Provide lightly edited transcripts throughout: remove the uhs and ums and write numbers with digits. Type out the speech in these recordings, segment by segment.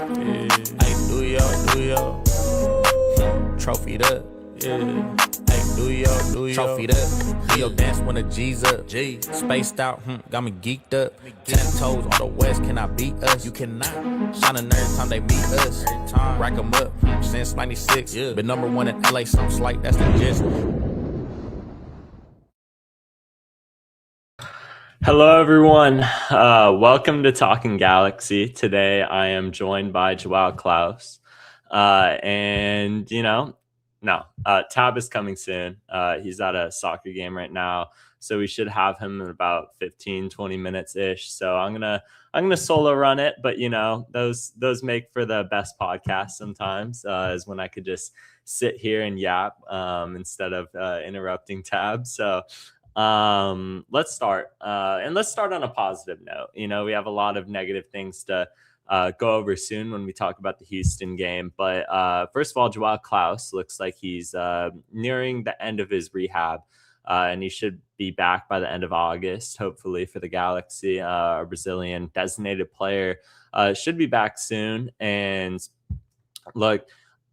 Yeah. Hey, do yo. Trophied up. Yeah. Hey, do yo. Trophied up. Do your dance when the G's up. G. Spaced out. Got me geeked up. 10 toes on the west. Can I beat us? You cannot. Shining every time they meet us. Rack 'em up. Since 96. Yeah. Been number one in LA. Something slight. That's the gist. Hello, everyone. Welcome to Talkin Galaxy. Today, I am joined by Joao Klaus. Tab is coming soon. He's at a soccer game right now, so we should have him in about 15, 20 minutes ish. So I'm gonna solo run it, but those make for the best podcast sometimes. Is when I could just sit here and yap instead of interrupting Tab. So let's start and let's start on a positive note. We have a lot of negative things to go over soon when we talk about the Houston game, but first of all, Joao Klaus looks like he's nearing the end of his rehab, and he should be back by the end of August, hopefully, for the Galaxy. A Brazilian designated player should be back soon. And look,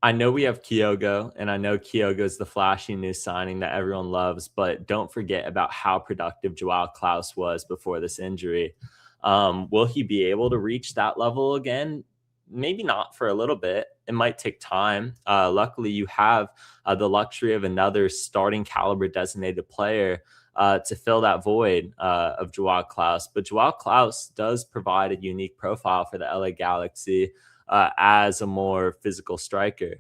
I know we have Kyogo, and I know Kyogo is the flashy new signing that everyone loves, but don't forget about how productive Joao Klaus was before this injury. Will he be able to reach that level again? Maybe not for a little bit. It might take time. Luckily, you have the luxury of another starting caliber designated player to fill that void of Joao Klaus. But Joao Klaus does provide a unique profile for the LA Galaxy as a more physical striker.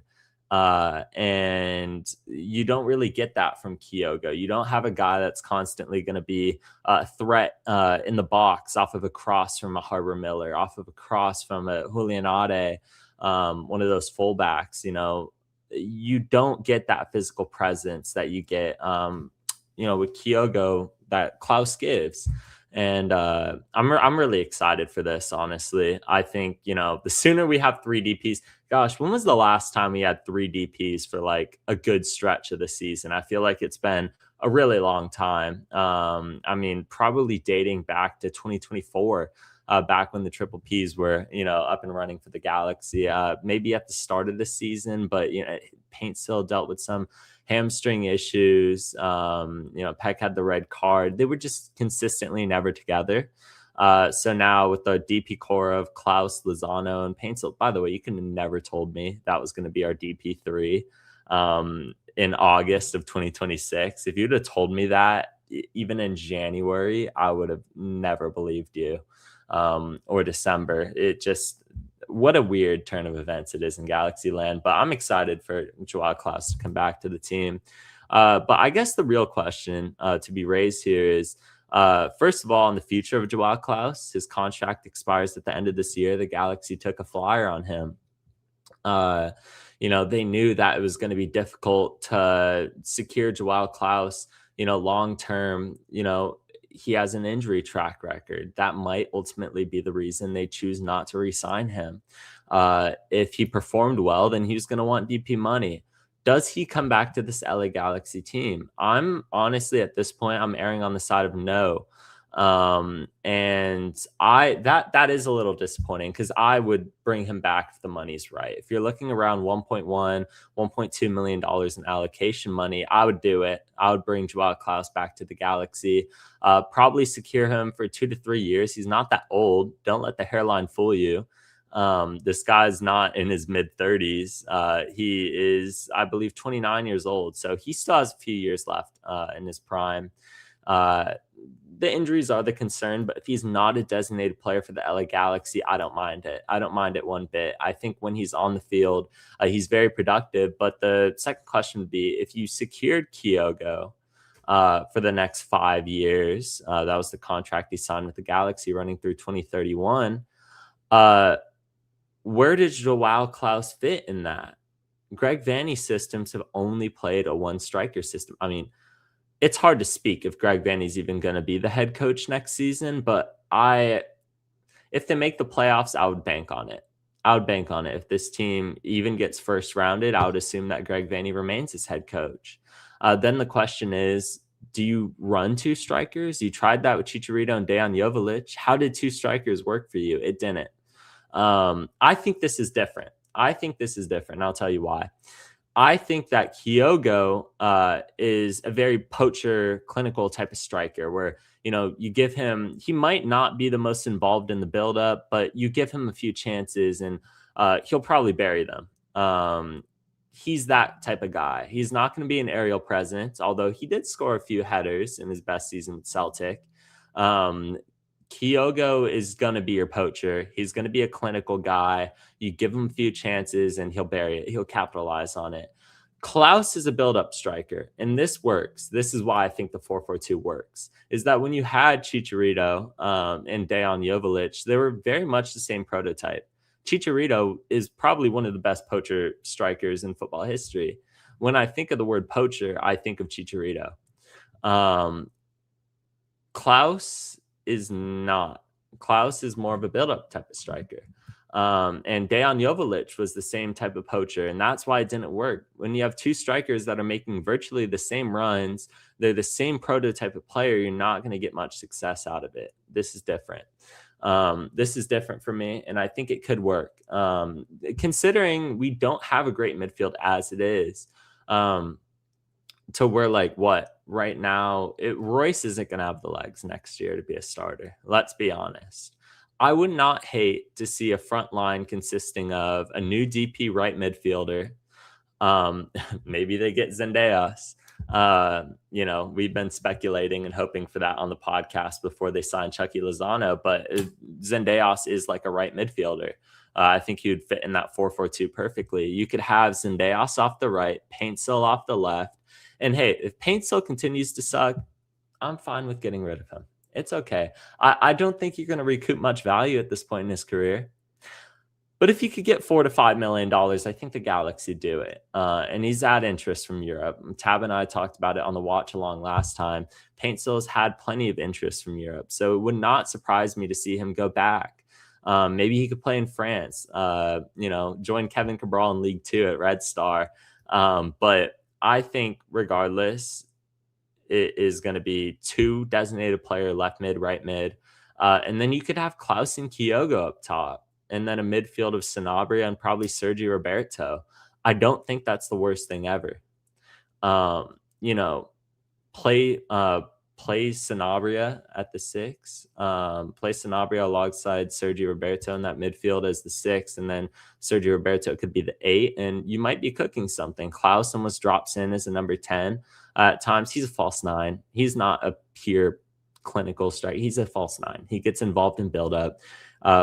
And you don't really get that from Kyogo. You don't have a guy that's constantly going to be a threat in the box off of a cross from a Harbor Miller, off of a cross from a Julian Ade, one of those fullbacks. You don't get that physical presence that you get, with Kyogo that Klaus gives. And I'm really excited for this, honestly. I think, the sooner we have 3 DPs, gosh, when was the last time we had 3 DPs for like a good stretch of the season? I feel like it's been a really long time. Probably dating back to 2024, back when the Triple Ps were, up and running for the Galaxy. Maybe at the start of the season, but, Paint still dealt with some hamstring issues. Peck had the red card. They were just consistently never together. So now with the DP core of Klaus, Lozano, and Paintsill, by the way, you could have never told me that was going to be our DP3 in August of 2026. If you'd have told me that even in January, I would have never believed you, or December. What a weird turn of events it is in Galaxy Land. But I'm excited for Joao Klaus to come back to the team. But I guess the real question to be raised here is, first of all, on the future of Joao Klaus. His contract expires at the end of this year. The Galaxy took a flyer on him. They knew that it was going to be difficult to secure Joao Klaus, long term. He has an injury track record. That might ultimately be the reason they choose not to re-sign him. If he performed well, then he's going to want DP money. Does he come back to this LA Galaxy team? I'm honestly, at this point, I'm erring on the side of no. And that is a little disappointing, because I would bring him back if the money's right. If you're looking around $1.2 million in allocation money, I would do it. I would bring Joao Klaus back to the Galaxy, probably secure him for 2 to 3 years. He's not that old. Don't let the hairline fool you. This guy's not in his mid 30s. He is, I believe, 29 years old. So he still has a few years left in his prime. The injuries are the concern, but if he's not a designated player for the LA Galaxy, I don't mind it. I don't mind it one bit. I think when he's on the field, he's very productive. But the second question would be, if you secured Kyogo for the next 5 years, that was the contract he signed with the Galaxy running through 2031, where did Joao Klaus fit in that? Greg Vanney's systems have only played a one-striker system. It's hard to speak if Greg Vanney's even going to be the head coach next season, but if they make the playoffs, I would bank on it. If this team even gets first rounded, I would assume that Greg Vanney remains as head coach. Then the question is, do you run 2 strikers? You tried that with Chicharito and Dejan Joveljic. How did 2 strikers work for you? It didn't. I think this is different. And I'll tell you why. I think that Kyogo is a very poacher, clinical type of striker where, you give him, he might not be the most involved in the buildup, but you give him a few chances and he'll probably bury them. He's that type of guy. He's not going to be an aerial presence, although he did score a few headers in his best season with Celtic. Kyogo is going to be your poacher. He's going to be a clinical guy. You give him a few chances and he'll bury it. He'll capitalize on it. Klaus is a build-up striker, and this works. This is why I think the 4-4-2 works, is that when you had Chicharito and Dejan Joveljic, they were very much the same prototype. Chicharito is probably one of the best poacher strikers in football history. When I think of the word poacher, I think of Chicharito. Klaus is not. Klaus is more of a build-up type of striker. And Dejan Joveljic was the same type of poacher, and that's why it didn't work. When you have two strikers that are making virtually the same runs, they're the same prototype of player, you're not going to get much success out of it. This is different. This is different for me, and I think it could work. Considering we don't have a great midfield as it is, to where right now, Royce isn't going to have the legs next year to be a starter. Let's be honest. I would not hate to see a front line consisting of a new DP right midfielder. Maybe they get Zendejas. We've been speculating and hoping for that on the podcast before they signed Chucky Lozano, but Zendejas is like a right midfielder. I think he would fit in that 4-4-2 perfectly. You could have Zendejas off the right, Paintsil off the left. And hey, if Paintsil continues to suck, I'm fine with getting rid of him. It's okay. I don't think you're going to recoup much value at this point in his career. But if you could get $4 to $5 million, I think the Galaxy do it. And he's had interest from Europe. Tab and I talked about it on the watch along last time. Paintsil's had plenty of interest from Europe. So it would not surprise me to see him go back. Maybe he could play in France, join Kevin Cabral in League Two at Red Star. But I think regardless, it is going to be two designated player, left mid, right mid. And then you could have Klaus and Kyogo up top, and then a midfield of Sanabria and probably Sergi Roberto. I don't think that's the worst thing ever. Play Sanabria at the 6, play Sanabria alongside Sergi Roberto in that midfield as the 6, and then Sergi Roberto could be the 8, and you might be cooking something. Klaus almost drops in as a number 10. At times, he's a false 9. He's not a pure clinical striker. He's a false 9. He gets involved in build-up.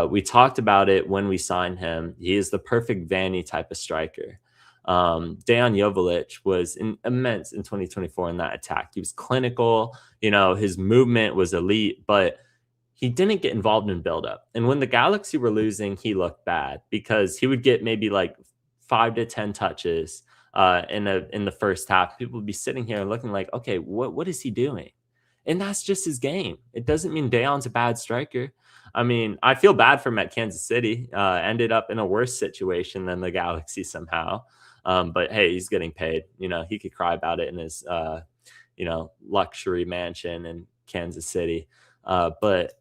We talked about it when we signed him. He is the perfect Vanny type of striker. Dejan Joveljic was immense in 2024 in that attack. He was clinical. His movement was elite, but he didn't get involved in build-up. And when the Galaxy were losing, he looked bad because he would get maybe 5 to 10 touches in the first half. People would be sitting here and looking like, okay, what is he doing? And that's just his game. It doesn't mean Dejan's a bad striker. I mean, I feel bad for him at Kansas City. Ended up in a worse situation than the Galaxy somehow. But hey, he's getting paid. He could cry about it in his luxury mansion in Kansas City. But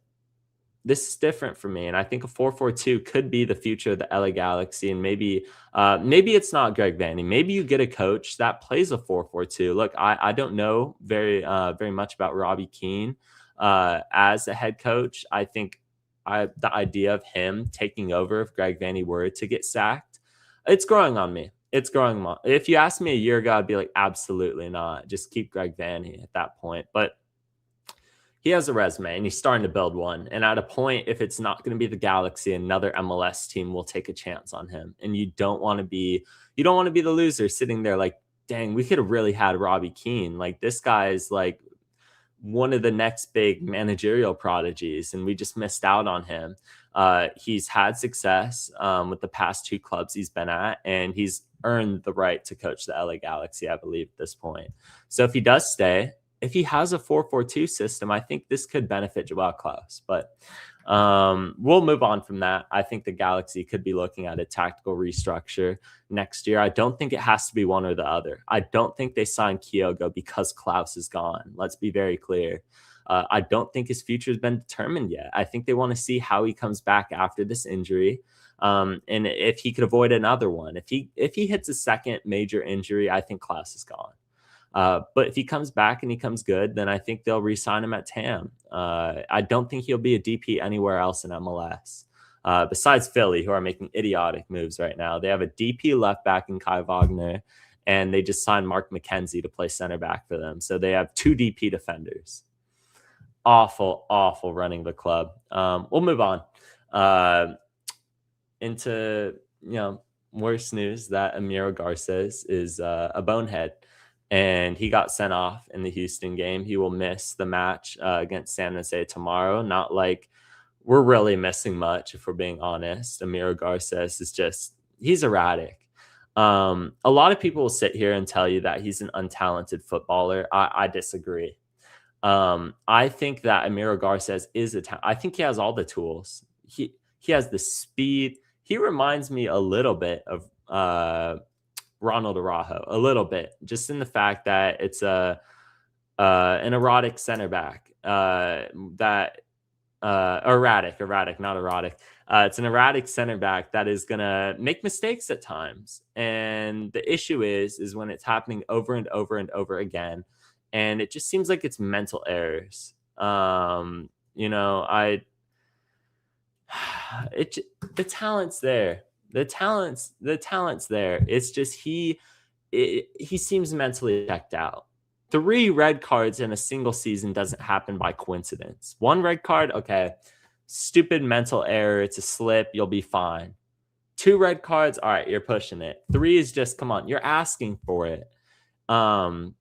this is different for me, and I think a 4-4-2 could be the future of the LA Galaxy. And maybe it's not Greg Vanny. Maybe you get a coach that plays a 4-4-2. Look, I don't know very much about Robbie Keane as a head coach. I think the idea of him taking over if Greg Vanny were to get sacked, it's growing on me. It's growing on. If you asked me a year ago, I'd be like, absolutely not. Just keep Greg Vanny at that point. But he has a resume and he's starting to build one. And at a point, if it's not going to be the Galaxy, another MLS team will take a chance on him. And you don't want to be the loser sitting there like, dang, we could have really had Robbie Keane. This guy is one of the next big managerial prodigies, and we just missed out on him. He's had success with the past 2 clubs he's been at, and he's earned the right to coach the LA Galaxy, I believe, at this point. So if he does stay, if he has a 4-4-2 system, I think this could benefit Joao Klaus. But we'll move on from that. I think the Galaxy could be looking at a tactical restructure next year. I don't think it has to be one or the other. I don't think they signed Kyogo because Klaus is gone. Let's be very clear. I don't think his future has been determined yet. I think they want to see how he comes back after this injury. And if he could avoid another one, if he hits a second major injury, I think Klaus is gone. But if he comes back and he comes good, then I think they'll re-sign him at TAM. I don't think he'll be a DP anywhere else in MLS. Besides Philly, who are making idiotic moves right now. They have a DP left back in Kai Wagner, and they just signed Mark McKenzie to play center back for them. So they have 2 DP defenders. Awful running the club. We'll move on into, worse news that Amiro Garces is a bonehead, and he got sent off in the Houston game. He will miss the match against San Jose tomorrow. Not like we're really missing much, if we're being honest. Amiro Garces is just, he's erratic. A lot of people will sit here and tell you that he's an untalented footballer. I disagree. I think that Amiro Garces is I think he has all the tools. He has the speed. He reminds me a little bit of Ronald Araujo, a little bit, just in the fact that it's an erotic center back erratic, not erotic. It's an erratic center back that is going to make mistakes at times. And the issue is when it's happening over and over and over again. And it just seems like it's mental errors. The talent's there. The talent's there. It's just he seems mentally checked out. 3 red cards in a single season doesn't happen by coincidence. 1 red card, okay, stupid mental error. It's a slip. You'll be fine. 2 red cards, all right, you're pushing it. 3 is just, come on, you're asking for it. And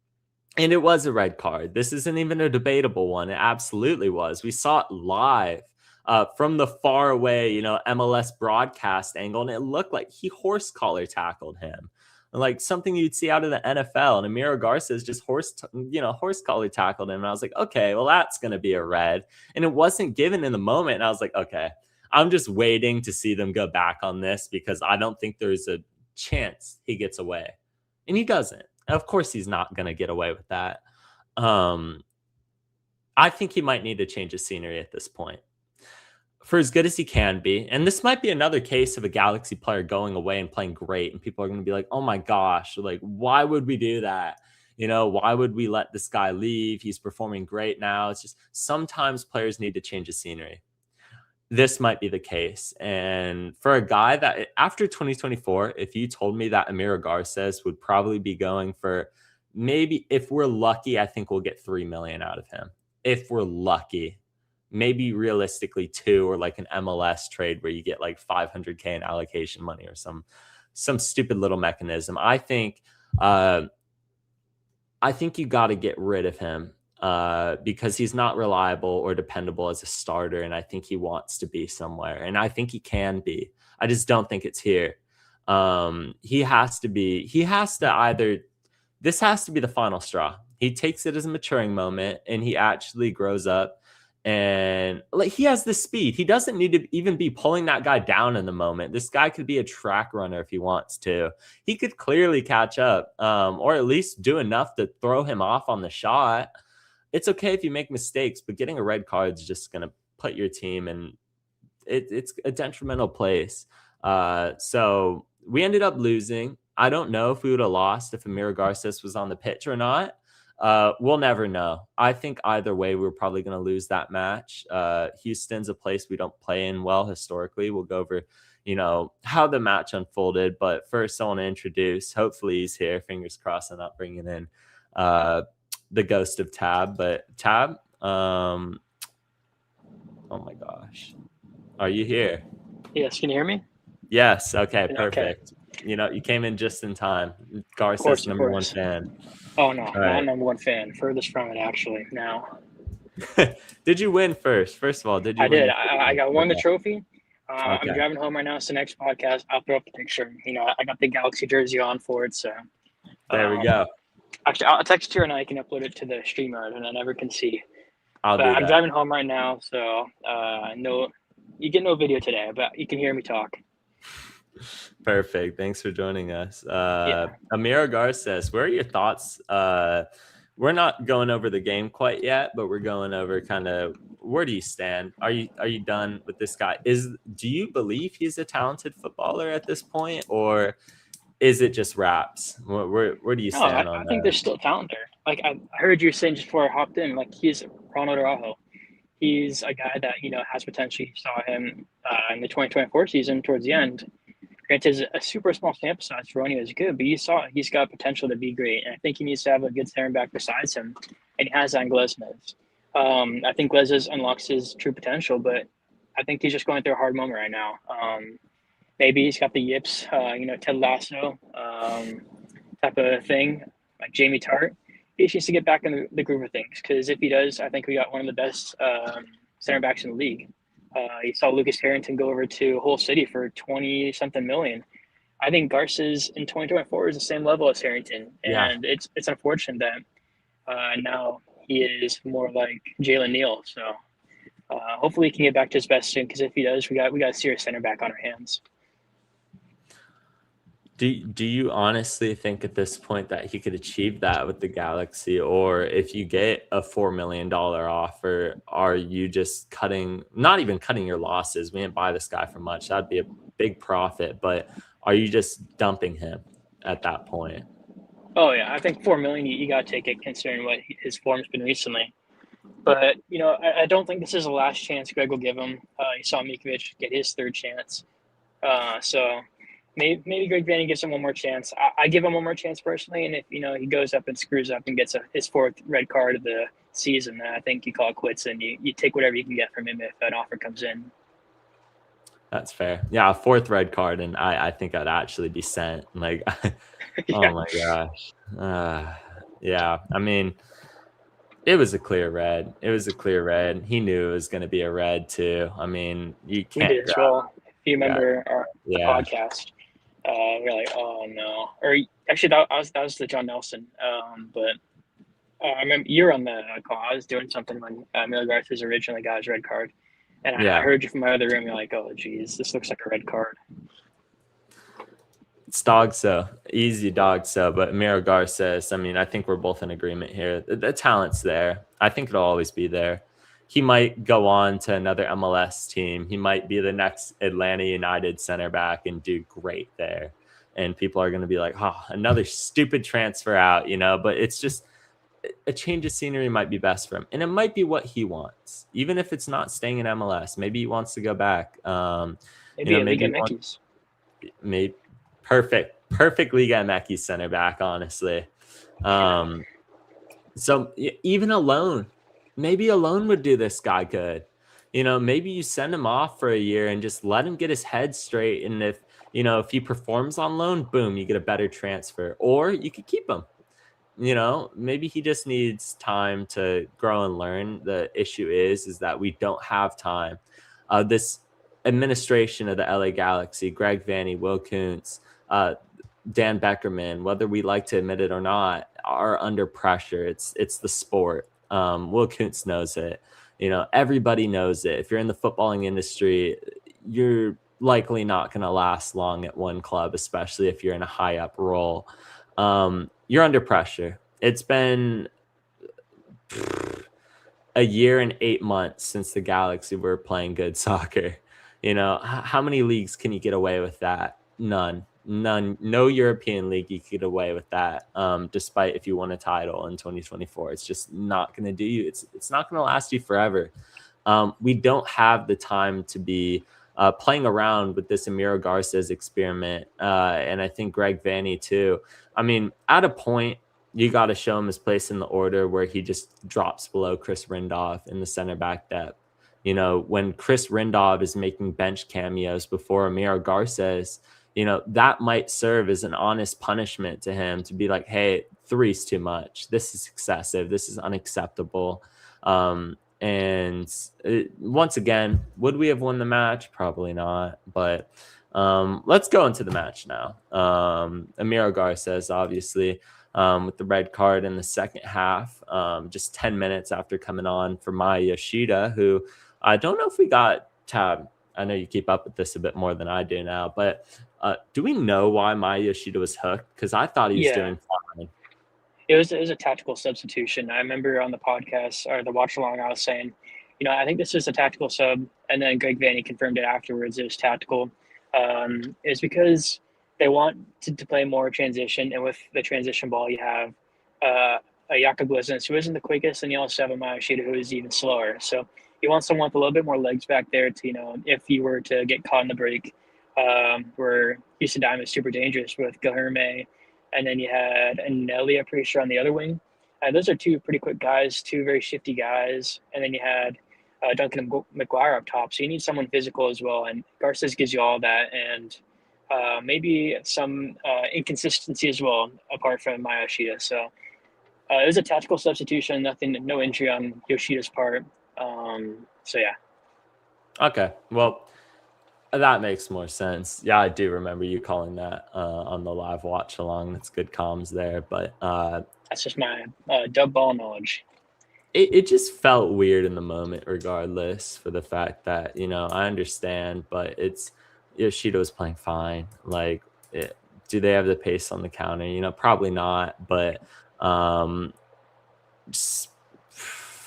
it was a red card. This isn't even a debatable one. It absolutely was. We saw it live from the far away, MLS broadcast angle, and it looked like he horse collar tackled him. Like something you'd see out of the NFL. And Amiro Garces just horse collar tackled him. And I was like, okay, well, that's going to be a red. And it wasn't given in the moment. And I was like, okay, I'm just waiting to see them go back on this, because I don't think there's a chance he gets away. And he doesn't. Of course, he's not going to get away with that. I think he might need to change his scenery at this point. For as good as he can be, and this might be another case of a Galaxy player going away and playing great, and people are going to be like, oh my gosh, like, why would we do that? Why would we let this guy leave? He's performing great now. It's just sometimes players need to change his scenery. This might be the case. And for a guy that after 2024, if you told me that Amiro Garces would probably be going for, maybe if we're lucky, I think we'll get $3 million out of him. If we're lucky. Maybe realistically 2, or like an MLS trade where you get like $500K in allocation money or some stupid little mechanism. I think you got to get rid of him because he's not reliable or dependable as a starter. And I think he wants to be somewhere, and I think he can be. I just don't think it's here. This has to be the final straw. He takes it as a maturing moment, and he actually grows up. And like, he has the speed. He doesn't need to even be pulling that guy down in the moment. This guy could be a track runner if he wants to. He could clearly catch up, or at least do enough to throw him off on the shot. It's okay if you make mistakes, but getting a red card is just going to put your team in it's a detrimental place. So we ended up losing. I don't know if we would have lost if Amiro Garces was on the pitch or not. We'll never know. I think either way, we're probably going to lose that match. Houston's a place we don't play in well historically. We'll go over, how the match unfolded. But first, I want to introduce, hopefully he's here. Fingers crossed I'm not bringing in the ghost of Tab. But Tab, oh my gosh. Are you here? Yes, can you hear me? Yes. Okay, perfect. Okay. You came in just in time. Garces, number 1 fan. Oh, no, not number 1 fan. Furthest from it, actually, now. Did you win first? First of all, did you win? I did. I won the trophy. Okay. I'm driving home right now. It's the next podcast. I'll throw up the picture. I got the Galaxy jersey on for it, so. There we go. Actually, I'll text you and I can upload it to the StreamYard, and I never can see. I'm driving home right now, so you get no video today, but you can hear me talk. Perfect. Thanks for joining us. Amiro Garces, what are your thoughts we're not going over the game quite yet, but we're going over kind of where do you stand? Are you done with this guy? Do you believe he's a talented footballer at this point, or is it just raps? Where do you No, stand I on think that? there's still talent there. Like I heard you saying just before I hopped in, like he's Ronald Araujo. He's a guy that has potential. You saw him in the 2024 season towards the end. Granted, a super small sample size for Ronnie is good, but you saw he's got potential to be great, and I think he needs to have a good center back besides him, and he has that in Glesnes. I think Glesnes unlocks his true potential, but I think he's just going through a hard moment right now. Maybe he's got the yips, Ted Lasso type of thing, like Jamie Tart. He just needs to get back in the groove of things, because if he does, I think we got one of the best center backs in the league. You saw Lucas Harrington go over to Hull City for 20-something million. I think Garces in 2024 is the same level as Harrington, and it's unfortunate that now he is more like Jalen Neal. So hopefully he can get back to his best soon, because if he does, we got a serious center back on our hands. Do you honestly think at this point that he could achieve that with the Galaxy, or if you get a $4 million offer, are you just not even cutting your losses? We didn't buy this guy for much. That'd be a big profit, but are you just dumping him at that point? Oh yeah, I think $4 million you got to take it, considering what his form's been recently. But I don't think this is the last chance Greg will give him. You saw Mikovic get his third chance, so. Maybe Greg Vanny gives him one more chance. I give him one more chance personally, and if he goes up and screws up and gets his fourth red card of the season, then I think you call it quits and you take whatever you can get from him if an offer comes in. That's fair. Yeah, a fourth red card, and I think I'd actually be sent. Like, Yeah. Oh my gosh. Yeah, I mean, it was a clear red. It was a clear red. He knew it was going to be a red too. I mean, you We can't. did as well. If you remember the Yeah. podcast, we're like, oh no. Or actually, that was the John Nelson. But I remember you were on the call. I was doing something when Emilio Garces originally got his red card, and I heard you from my other room. You're like, oh geez, this looks like a red card. It's dog so easy, dog so. But Miro Garces, I mean, I think we're both in agreement here. The talent's there. I think it'll always be there. He might go on to another MLS team. He might be the next Atlanta United center back and do great there. And people are going to be like, oh, another stupid transfer out, but it's just a change of scenery might be best for him. And it might be what he wants, even if it's not staying in MLS. Maybe he wants to go back. Maybe maybe perfect Liga MX center back, honestly. So even alone, maybe alone would do this guy good. Maybe you send him off for a year and just let him get his head straight. And if he performs on loan, boom, you get a better transfer. Or you could keep him. Maybe he just needs time to grow and learn. The issue is that we don't have time. This administration of the LA Galaxy, Greg Vanny, Will Kuntz, Dan Beckerman, whether we like to admit it or not, are under pressure. It's the sport. Will Kuntz knows it. Everybody knows it. If you're in the footballing industry, you're likely not going to last long at one club, especially if you're in a high up role. You're under pressure. It's been a year and 8 months since the Galaxy were playing good soccer. How many leagues can you get away with that? None. No European league you could get away with that. Despite if you won a title in 2024, it's just not going to do you. It's not going to last you forever. We don't have the time to be playing around with this Emiro Garces experiment. And I think Greg Vanny too. I mean, at a point, you got to show him his place in the order where he just drops below Chris Rindov in the center back depth. When Chris Rindov is making bench cameos before Emiro Garces, that might serve as an honest punishment to him to be like, hey, 3's too much. This is excessive. This is unacceptable. Once again, would we have won the match? Probably not. But let's go into the match now. Emiro Garces, obviously, with the red card in the second half, just 10 minutes after coming on for Maya Yoshida, who I don't know if we got tabbed. I know you keep up with this a bit more than I do now, but do we know why Maya Yoshida was hooked? Because I thought he was doing fine. It was a tactical substitution. I remember on the podcast or the watch along, I was saying, I think this is a tactical sub, and then Greg Vanney confirmed it afterwards. It was tactical. It's because they want to play more transition, and with the transition ball, you have a Jakob Glesnes who isn't the quickest, and you also have a Mayashita who is even slower. So you want someone with a little bit more legs back there to, if you were to get caught in the break, where Houston Dynamo is super dangerous with Guilherme, and then you had Anelli, I'm pretty sure, on the other wing. Those are two pretty quick guys, two very shifty guys. And then you had Duncan McGuire up top. So you need someone physical as well. And Garces gives you all that. And maybe some inconsistency as well, apart from Mayashita. So it was a tactical substitution, no injury on Yoshida's part. So, yeah. Okay. Well, that makes more sense. Yeah, I do remember you calling that on the live watch along. That's good comms there. But that's just my dub ball knowledge. It just felt weird in the moment, regardless, for the fact that, I understand, but Yoshida was playing fine. Like, do they have the pace on the counter? Probably not. But just,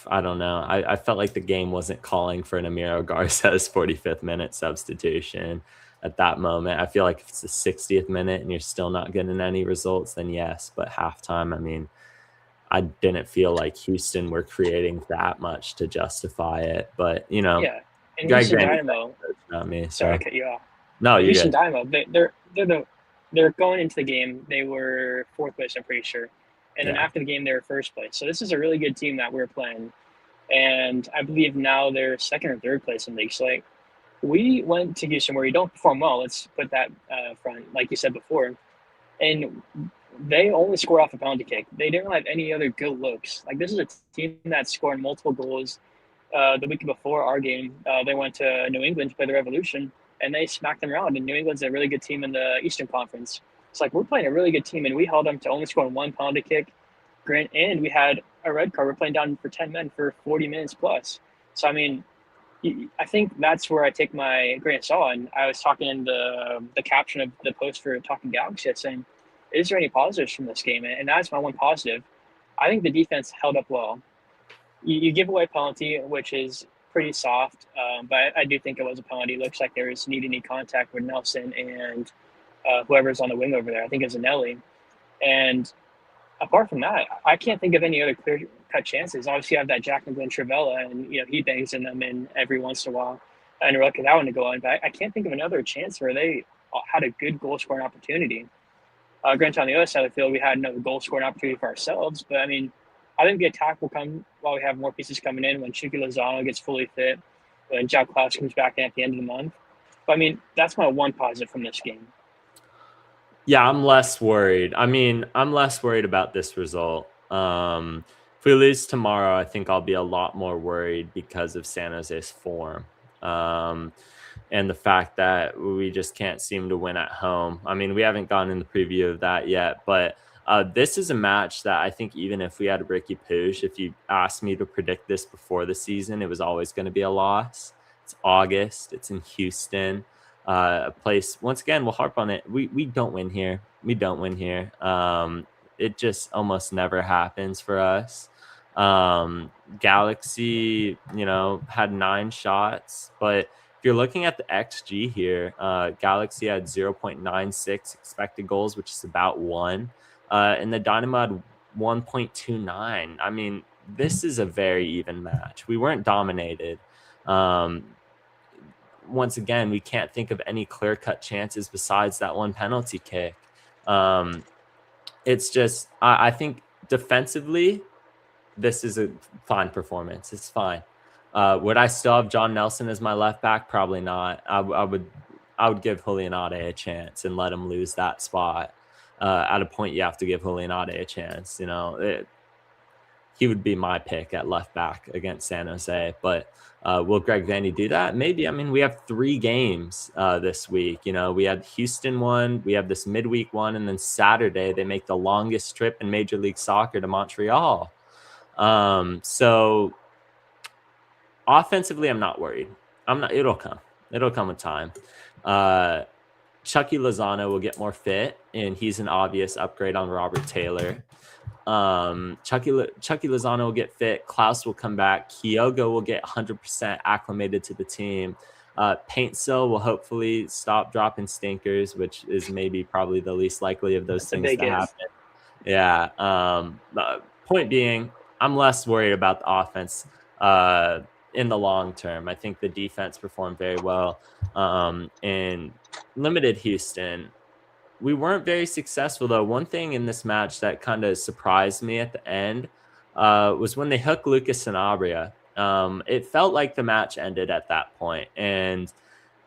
I don't know. I felt like the game wasn't calling for an Amiro Garces 45th minute substitution at that moment. I feel like if it's the 60th minute and you're still not getting any results, then yes. But halftime, I mean, I didn't feel like Houston were creating that much to justify it. But, yeah. And Greg Houston Vanney, Dynamo. Not me. Sorry, I cut you off. No, you're Houston good. Dynamo. They're going into the game. They were fourth place, I'm pretty sure. And then after the game, they were first place. So this is a really good team that we're playing. And I believe now they're second or third place in league. So, like, we went to Houston where you don't perform well. Let's put that front, like you said before. And they only score off a penalty kick. They didn't have any other good looks. Like, this is a team that scored multiple goals. The week before our game, they went to New England to play the Revolution, and they smacked them around. And New England's a really good team in the Eastern Conference. It's like, we're playing a really good team, and we held them to only scoring one penalty kick. And we had a red card. We're playing down for 10 men for 40 minutes plus. So, I mean, I think that's where I take my grain of salt. And I was talking in the caption of the post for Talking Galaxy, saying, is there any positives from this game? And that's my one positive. I think the defense held up well. You give away a penalty, which is pretty soft, but I do think it was a penalty. It looks like there was knee-to-knee contact with Nelson and whoever's on the wing over there. I think it's Anelli. And apart from that, I can't think of any other clear-cut chances. Obviously, you have that Jack McGlynn Trivella, and he bangs in them in every once in a while. And we're lucky that one to go on. But I can't think of another chance where they had a good goal-scoring opportunity. Granted, on the other side of the field, we had another goal-scoring opportunity for ourselves. But, I mean, I think the attack will come while we have more pieces coming in, when Chucky Lozano gets fully fit, when Cali Clásico comes back in at the end of the month. But, I mean, that's my one positive from this game. Yeah, I'm less worried. I mean, I'm less worried about this result. If we lose tomorrow, I think I'll be a lot more worried because of San Jose's form. And the fact that we just can't seem to win at home. I mean, we haven't gotten in the preview of that yet, but this is a match that I think even if we had Ricky Puig, if you asked me to predict this before the season, it was always going to be a loss. It's August. It's in Houston. A place, once again, we'll harp on it. We don't win here. We don't win here. It just almost never happens for us. Galaxy, had 9 shots, but if you're looking at the XG here, Galaxy had 0.96 expected goals, which is about 1. And the Dynamo had 1.29. I mean, this is a very even match. We weren't dominated. Once again, we can't think of any clear-cut chances besides that one penalty kick. It's just, I think defensively, this is a fine performance. It's fine. Would I still have John Nelson as my left back? Probably not. I would give Julianade a chance and let him lose that spot. At a point, you have to give Julianade a chance. He would be my pick at left back against San Jose. But will Greg Vanney do that? Maybe. I mean, we have 3 games this week. We had Houston one, we have this midweek one, and then Saturday they make the longest trip in Major League Soccer to Montreal. So offensively, I'm not worried. It'll come. It'll come with time. Chucky Lozano will get more fit, and he's an obvious upgrade on Robert Taylor. Chucky Lozano will get fit. Klaus will come back. Kyogo will get 100% acclimated to the team. Paintsil will hopefully stop dropping stinkers, which is probably the least likely of those That's a things big to if. happen. Yeah. Point being, I'm less worried about the offense in the long term. I think the defense performed very well. And limited Houston. We weren't very successful, though. One thing in this match that kind of surprised me at the end was when they hooked Lucas Sanabria. It felt like the match ended at that point. And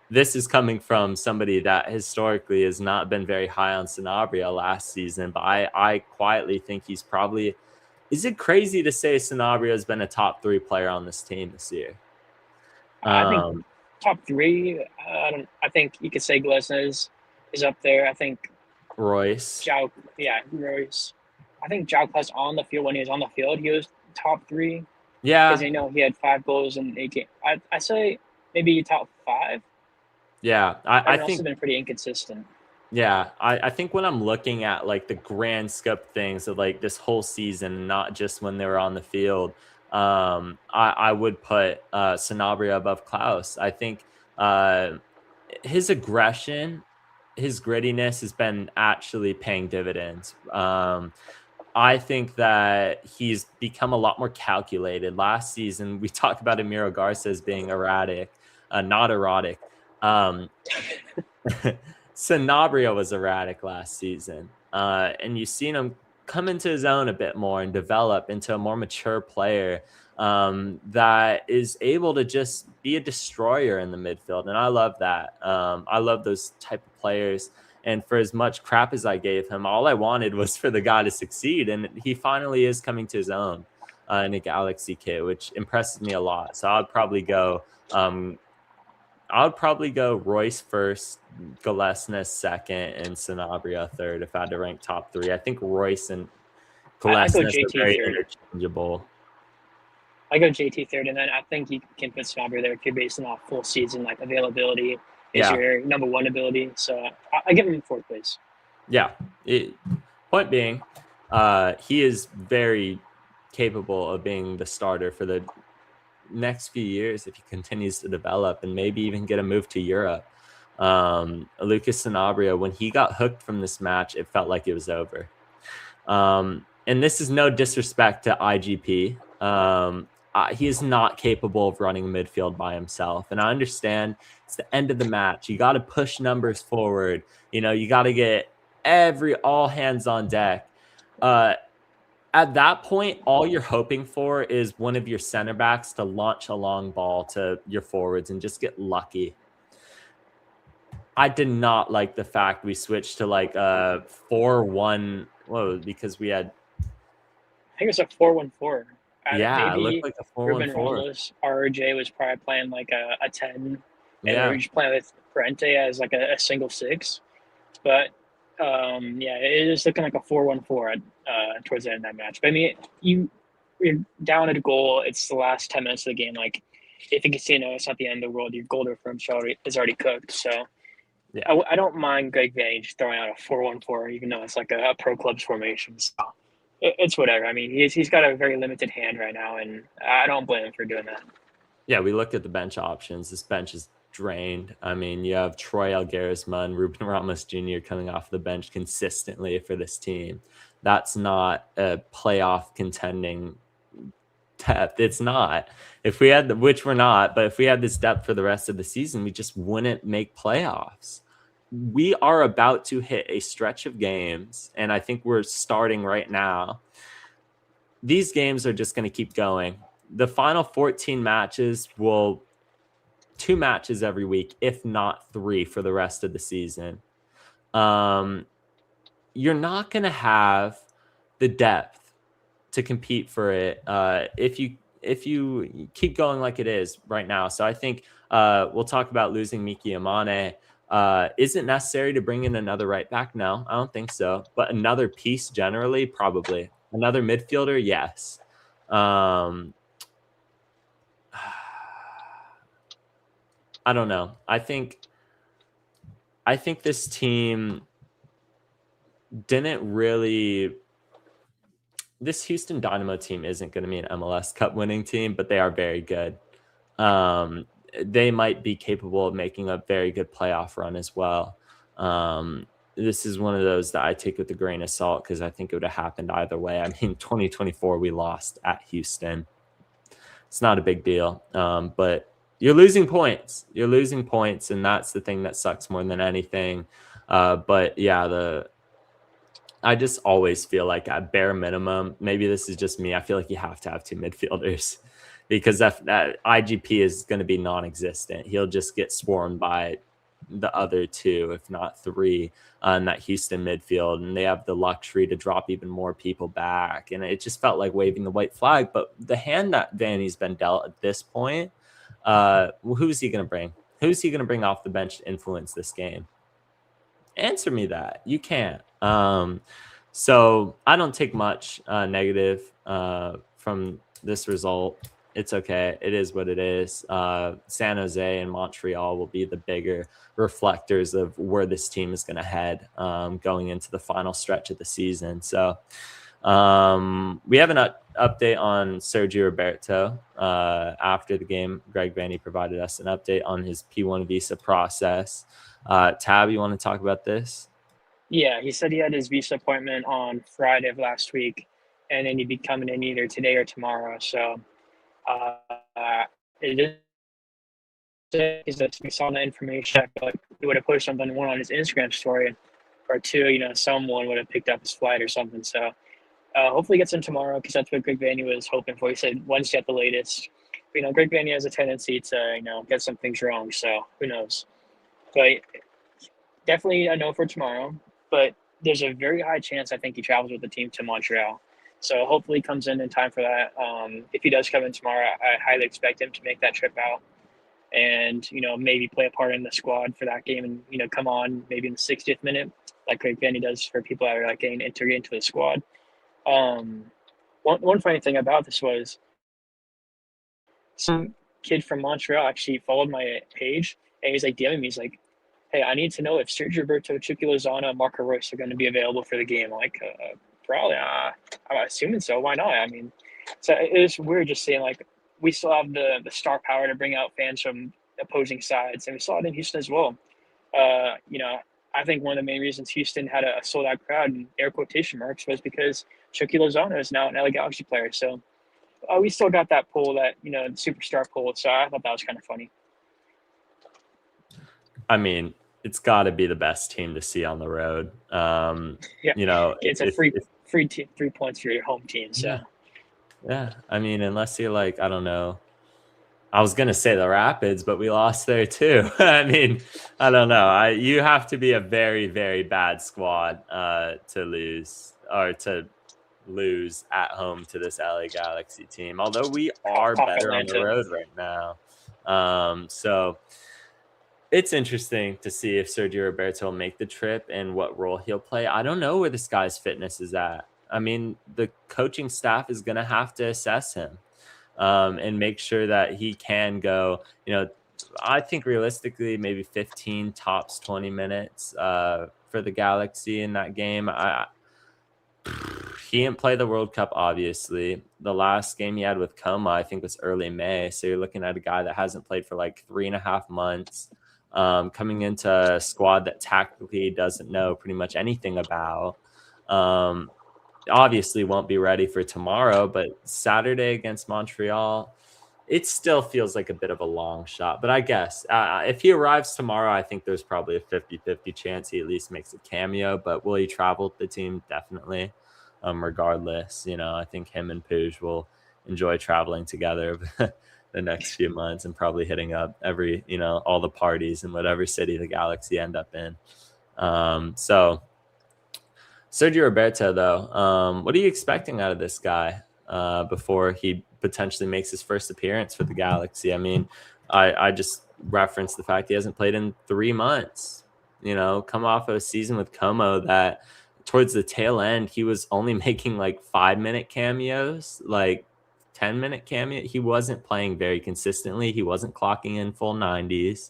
this is coming from somebody that historically has not been very high on Sanabria last season. But I quietly think he's probably... Is it crazy to say Sanabria has been a top 3 player on this team this year? I think top 3. I think you could say Glesnes is up there. I think Royce. Royce. I think Zhao Plus on the field, when he was on the field, he was top 3. Yeah. Because he had 5 goals in 8 games. I say maybe top 5. Yeah, I think also been pretty inconsistent. Yeah, I think when I'm looking at like the grand scope things of like this whole season, not just when they were on the field, I would put Sanabria above Klaus. I think his aggression, his grittiness has been actually paying dividends. I think that he's become a lot more calculated. Last season, we talked about Emiro Garces being erratic, not erotic. Sanabria was erratic last season. And you've seen him come into his own a bit more and develop into a more mature player that is able to just be a destroyer in the midfield. And I love that. I love those type of players. And for as much crap as I gave him, all I wanted was for the guy to succeed. And he finally is coming to his own in a Galaxy kit, which impresses me a lot. So I'd probably go Royce first, Galesnes second, and Sanabria third if I had to rank top 3. I think Royce and Galesnes are very interchangeable. I go JT third, and then I think you can put Sanabria there if you're basing off full season, like availability is your number 1 ability. So I give him in 4th place. Yeah. Point being, he is very capable of being the starter for the next few years if he continues to develop and maybe even get a move to Europe. Lucas Sanabria, when he got hooked from this match, it felt like it was over. And this is no disrespect to IGP. He is not capable of running midfield by himself. And I understand it's the end of the match. You got to push numbers forward. You got to get all hands on deck. At that point, all you're hoping for is one of your center backs to launch a long ball to your forwards and just get lucky. I did not like the fact we switched to like a 4-1. Whoa, because we had... I think it's a 4-1-4. Yeah, it looked like a 4-1-4. Ruben Ramos, RJ was probably playing like a 10. And we were just playing with Parente as like a single 6. But it is looking like a 4-1-4 towards the end of that match. But I mean, you're down at a goal. It's the last 10 minutes of the game. Like, if you can see, it's not the end of the world. Your goal difference is already cooked. So I don't mind Greg Vanney just throwing out a 4-1-4, even though it's like a pro clubs formation. So it's whatever. I mean, he's got a very limited hand right now, and I don't blame him for doing that. Yeah, we looked at the bench options. This bench is drained. I mean, you have Troy Algarisma and Ruben Ramos Jr. coming off the bench consistently for this team. That's not a playoff contending depth. It's not. If we had which we're not, but if we had this depth for the rest of the season, we just wouldn't make playoffs. We are about to hit a stretch of games, and I think we're starting right now. These games are just going to keep going. The final 14 matches will 2 matches every week, if not 3 for the rest of the season. You're not going to have the depth to compete for it if you keep going like it is right now. So I think we'll talk about losing Miki Amane. Is it necessary to bring in another right back? No, I don't think so. But another piece generally, probably. Another midfielder, yes. I don't know. I think this team didn't really this Houston Dynamo team isn't going to be an MLS Cup winning team, but they are very good. They might be capable of making a very good playoff run as well. This is one of those that I take with a grain of salt because I think it would have happened either way. I mean, 2024, we lost at Houston. It's not a big deal, but you're losing points. You're losing points, and that's the thing that sucks more than anything. But yeah, I just always feel like at bare minimum, maybe this is just me, I feel like you have to have two midfielders because that IGP is going to be non-existent. He'll just get swarmed by the other two, if not three, in that Houston midfield, and they have the luxury to drop even more people back. And it just felt like waving the white flag. But the hand that Vanny's been dealt at this point, who's he going to bring? Who's he going to bring off the bench to influence this game? Answer me that. You can't. So I don't take much negative from this result. It's okay. It is what it is. San Jose and Montreal will be the bigger reflectors of where this team is going to head going into the final stretch of the season. So we have an update on Sergio Roberto after the game. Greg Vanny provided us an update on his P1 visa process. Tab, you want to talk about this? Yeah, he said he had his visa appointment on Friday of last week, and then he'd be coming in either today or tomorrow. So it is that we saw the information. I feel like he would have posted something, one on his Instagram story, or two, someone would have picked up his flight or something. So hopefully he gets in tomorrow because that's what Greg Vanny was hoping for. He said Wednesday at the latest. But, Greg Vanny has a tendency to, get some things wrong. So who knows? But definitely a no for tomorrow. But there's a very high chance I think he travels with the team to Montreal. So hopefully he comes in time for that. If he does come in tomorrow, I highly expect him to make that trip out and, maybe play a part in the squad for that game and, come on maybe in the 60th minute like Greg Vanny does for people that are like getting integrated into the squad. One funny thing about this was some kid from Montreal actually followed my page and he's like DMing me. He's like, hey, I need to know if Sergio Roberto, Chucky Lozano, and Marco Reus are going to be available for the game. Like, probably. I'm assuming so. Why not? I mean, so it's weird just saying, like, we still have the star power to bring out fans from opposing sides, and we saw it in Houston as well. I think one of the main reasons Houston had a sold-out crowd, in air quotation marks, was because Chucky Lozano is now an LA Galaxy player. So we still got that pull, that, the superstar pull. So I thought that was kind of funny. I mean, it's got to be the best team to see on the road. It's a free 3 points for your home team. So yeah, I mean, unless you're like, I don't know, I was gonna say the Rapids, but we lost there too. I mean, I don't know. You have to be a very, very bad squad to lose at home to this LA Galaxy team. Although we are better on the road right now, so. It's interesting to see if Sergio Roberto will make the trip and what role he'll play. I don't know where this guy's fitness is at. I mean, the coaching staff is going to have to assess him and make sure that he can go, I think realistically, maybe 15 tops 20 minutes for the Galaxy in that game. He didn't play the World Cup, obviously. The last game he had with Coma, I think, was early May. So you're looking at a guy that hasn't played for like 3.5 months. Coming into a squad that tactically doesn't know pretty much anything about. Obviously won't be ready for tomorrow, but Saturday against Montreal, it still feels like a bit of a long shot. But I guess if he arrives tomorrow, I think there's probably a 50-50 chance he at least makes a cameo. But will he travel with the team? Definitely. Regardless, I think him and Puig will enjoy traveling together the next few months and probably hitting up every, all the parties in whatever city the Galaxy end up in. So Sergio Roberto, though, what are you expecting out of this guy before he potentially makes his first appearance for the Galaxy? I mean, I just referenced the fact he hasn't played in 3 months, come off of a season with Como that towards the tail end, he was only making like 5-minute cameos, like 10-minute cameo. He wasn't playing very consistently. He wasn't clocking in full 90s.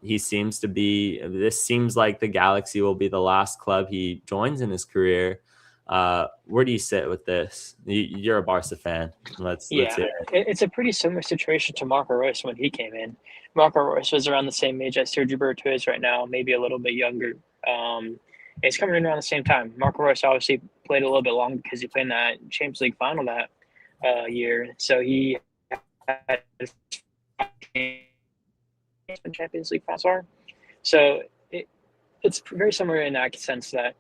This seems like the Galaxy will be the last club he joins in his career. Where do you sit with this? You're a Barca fan. Let's hear it. It's a pretty similar situation to Marco Reus when he came in. Marco Reus was around the same age as Sergio Roberto is right now, maybe a little bit younger. He's coming in around the same time. Marco Reus obviously played a little bit longer because he played in that Champions League final that year. So he had Champions League finals are. So it's very similar in that sense that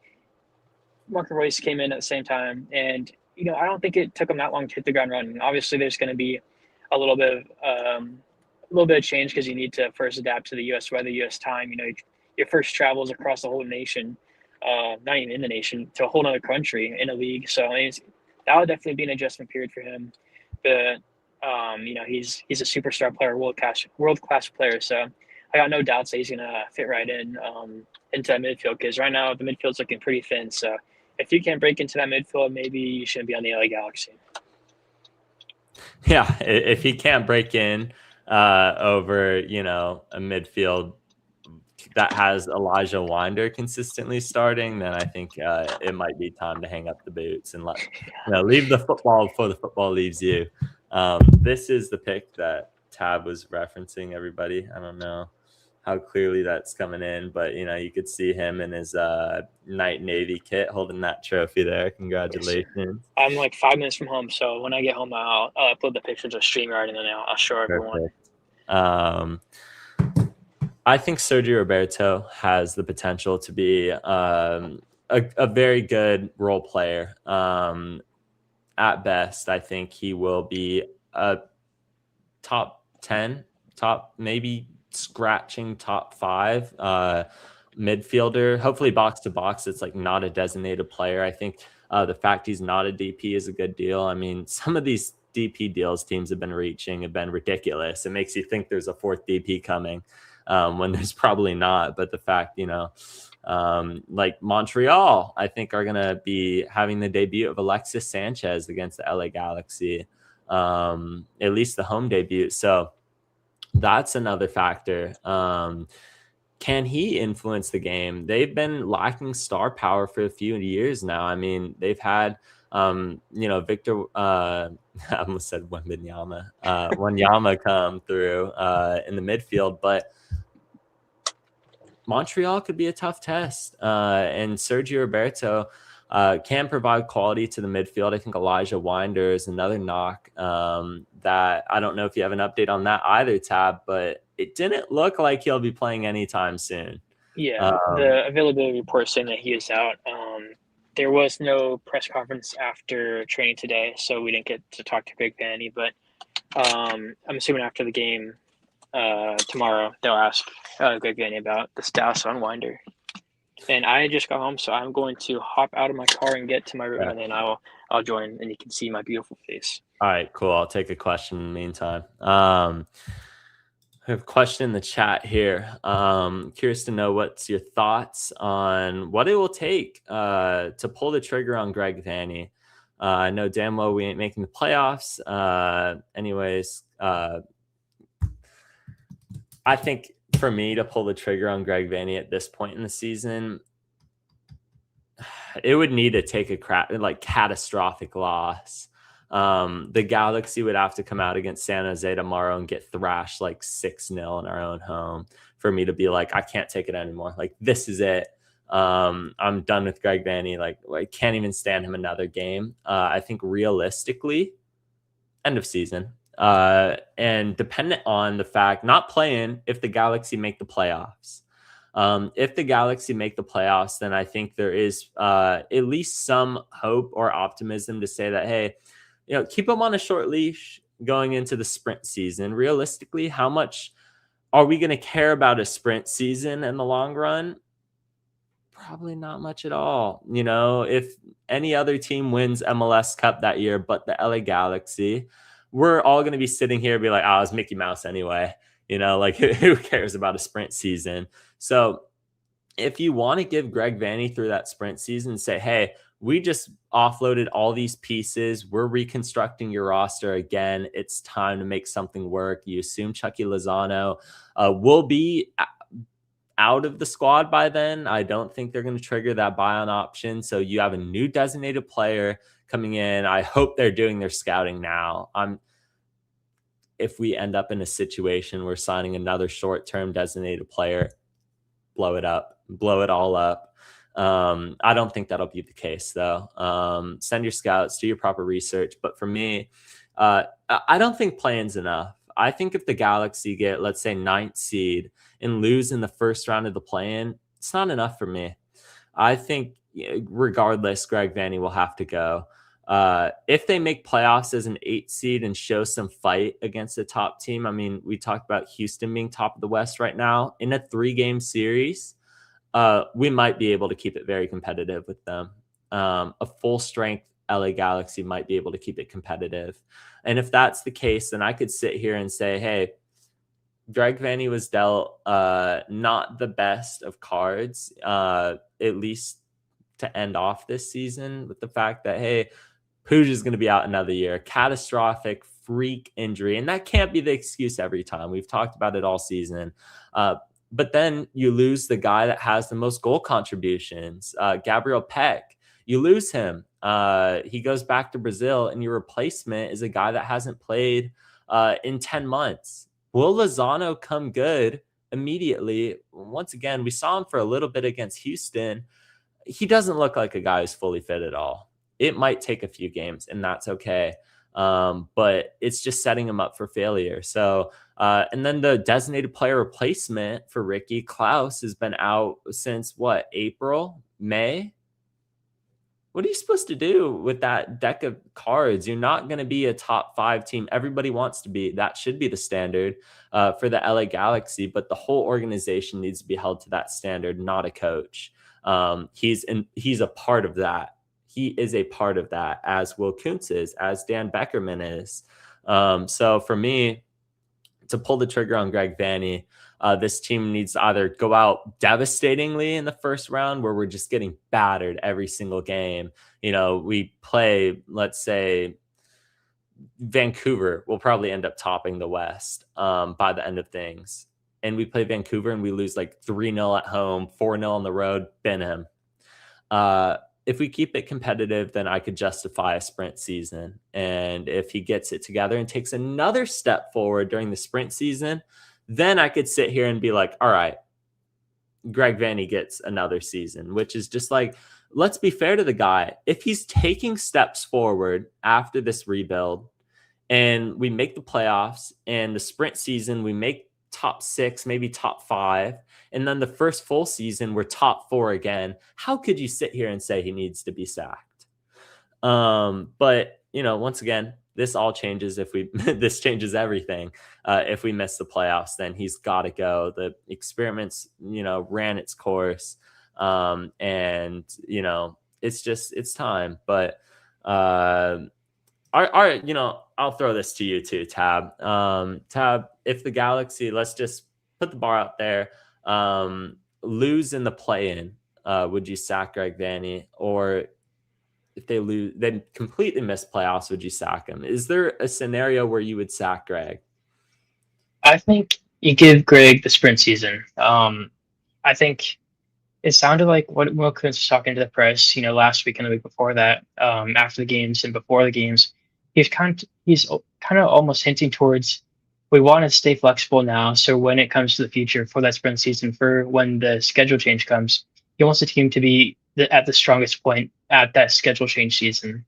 Marco Reus came in at the same time, and I don't think it took him that long to hit the ground running. Obviously, there's going to be a little bit of change because you need to first adapt to the U.S. weather, U.S. time. Your first travels across the whole nation, not even in the nation, to a whole other country in a league. So that would definitely be an adjustment period for him. But he's a superstar player, world class player. So I got no doubts that he's going to fit right in into that midfield, because right now the midfield's looking pretty thin. So if you can't break into that midfield, maybe you shouldn't be on the LA Galaxy. Yeah, if he can't break in over, a midfield that has Elijah Winder consistently starting, then I think it might be time to hang up the boots and leave the football before the football leaves you. This is the pick that Tab was referencing, everybody. I don't know how clearly that's coming in, but you could see him in his Knight Navy kit holding that trophy there. Congratulations. I'm like 5 minutes from home, so when I get home, I'll upload the picture to StreamYard, and then I'll show everyone. I think Sergio Roberto has the potential to be a very good role player. At best, I think he will be a top 10, maybe scratching top 5 midfielder, hopefully box to box. It's like not a designated player. I think the fact he's not a DP is a good deal. I mean, some of these DP deals teams have been reaching have been ridiculous. It makes you think there's a 4th DP coming when there's probably not. But the fact, like Montreal, I think are going to be having the debut of Alexis Sanchez against the LA Galaxy, at least the home debut. So that's another factor. Can he influence the game? They've been lacking star power for a few years now. I mean, they've had, Victor, I almost said Wanyama come through in the midfield, but Montreal could be a tough test. And Sergio Roberto can provide quality to the midfield. I think Elijah Winder is another knock that I don't know if you have an update on that either, Tab, but it didn't look like he'll be playing anytime soon. Yeah, the availability report saying that he is out. There was no press conference after training today, so we didn't get to talk to Greg Vanny, but I'm assuming after the game tomorrow, they'll ask Greg Vanny about the status on Winder. And I just got home, so I'm going to hop out of my car and get to my room, and then I'll join, and you can see my beautiful face. All right, cool. I'll take a question in the meantime. I have a question in the chat here. Curious to know what's your thoughts on what it will take to pull the trigger on Greg Vanny. I know damn well we ain't making the playoffs. I think for me to pull the trigger on Greg Vanny at this point in the season, it would need to take a catastrophic loss. The Galaxy would have to come out against San Jose tomorrow and get thrashed like 6-0 in our own home for me to be like, I can't take it anymore. Like, this is it. I'm done with Greg Vanny. Like, I can't even stand him another game. I think realistically, end of season. And dependent on the fact, not playing if the Galaxy make the playoffs. If the Galaxy make the playoffs, then I think there is at least some hope or optimism to say that, hey, keep them on a short leash going into the sprint season. Realistically, how much are we going to care about a sprint season in the long run? Probably not much at all. If any other team wins MLS Cup that year, but the LA Galaxy, we're all going to be sitting here and be like, it's Mickey Mouse anyway. Who cares about a sprint season? So if you want to give Greg Vanny through that sprint season and say, hey, we just offloaded all these pieces, we're reconstructing your roster again, it's time to make something work. You assume Chucky Lozano will be out of the squad by then. I don't think they're going to trigger that buy-on option. So you have a new designated player coming in. I hope they're doing their scouting now. If we end up in a situation where signing another short-term designated player, blow it all up. I don't think that'll be the case, though. Send your scouts, do your proper research. But for me, I don't think play-in's enough. I think if the Galaxy get, let's say, 9th seed and lose in the first round of the play-in, it's not enough for me. I think regardless, Greg Vanney will have to go. If they make playoffs as an 8th seed and show some fight against the top team, I mean, we talked about Houston being top of the West right now. In a 3-game series, we might be able to keep it very competitive with them. A full-strength LA Galaxy might be able to keep it competitive. And if that's the case, then I could sit here and say, hey, Greg Vanney was dealt not the best of cards, at least to end off this season, with the fact that, hey, Puig is going to be out another year, catastrophic freak injury. And that can't be the excuse every time. We've talked about it all season. But then you lose the guy that has the most goal contributions, Gabriel Peck. You lose him. He goes back to Brazil, and your replacement is a guy that hasn't played in 10 months. Will Lozano come good immediately? Once again, we saw him for a little bit against Houston. He doesn't look like a guy who's fully fit at all. It might take a few games, and that's okay. But it's just setting him up for failure. So, and then the designated player replacement for Ricky, Klaus, has been out since what, April, May? What are you supposed to do with that deck of cards? You're not going to be a top 5 team. Everybody wants to be. That should be the standard for the LA Galaxy, but the whole organization needs to be held to that standard, not a coach. He's a part of that. He is a part of that, as Will Kuntz is, as Dan Beckerman is. So for me, to pull the trigger on Greg Vanney, this team needs to either go out devastatingly in the first round, where we're just getting battered every single game. You know, we play, let's say, Vancouver will probably end up topping the West by the end of things. And we play Vancouver and we lose like 3-0 at home, 4-0 on the road, bin him. If we keep it competitive, then I could justify a sprint season. And if he gets it together and takes another step forward during the sprint season, then I could sit here and be like, all right, Greg Vanney gets another season, which is just like, let's be fair to the guy. If he's taking steps forward after this rebuild and we make the playoffs, and the sprint season, we make top 6, maybe top 5, and then the first full season we're top 4 again, how could you sit here and say he needs to be sacked? But you know, once again, this all changes if we this changes everything. If we miss the playoffs, then he's got to go. The experiments, you know, ran its course, and you know, it's time. But you know, I'll throw this to you too, Tab. Tab, if the Galaxy, let's just put the bar out there, lose in the play-in, would you sack Greg Vanney? Or if they lose, they completely miss playoffs, would you sack him? Is there a scenario where you would sack Greg? I think you give Greg the sprint season. I think it sounded like what Will Kuntz was talking to the press, you know, last week and the week before that, after the games and before the games. He's kind of almost hinting towards, we want to stay flexible now. So when it comes to the future for that sprint season, for when the schedule change comes, he wants the team to be at the strongest point at that schedule change season.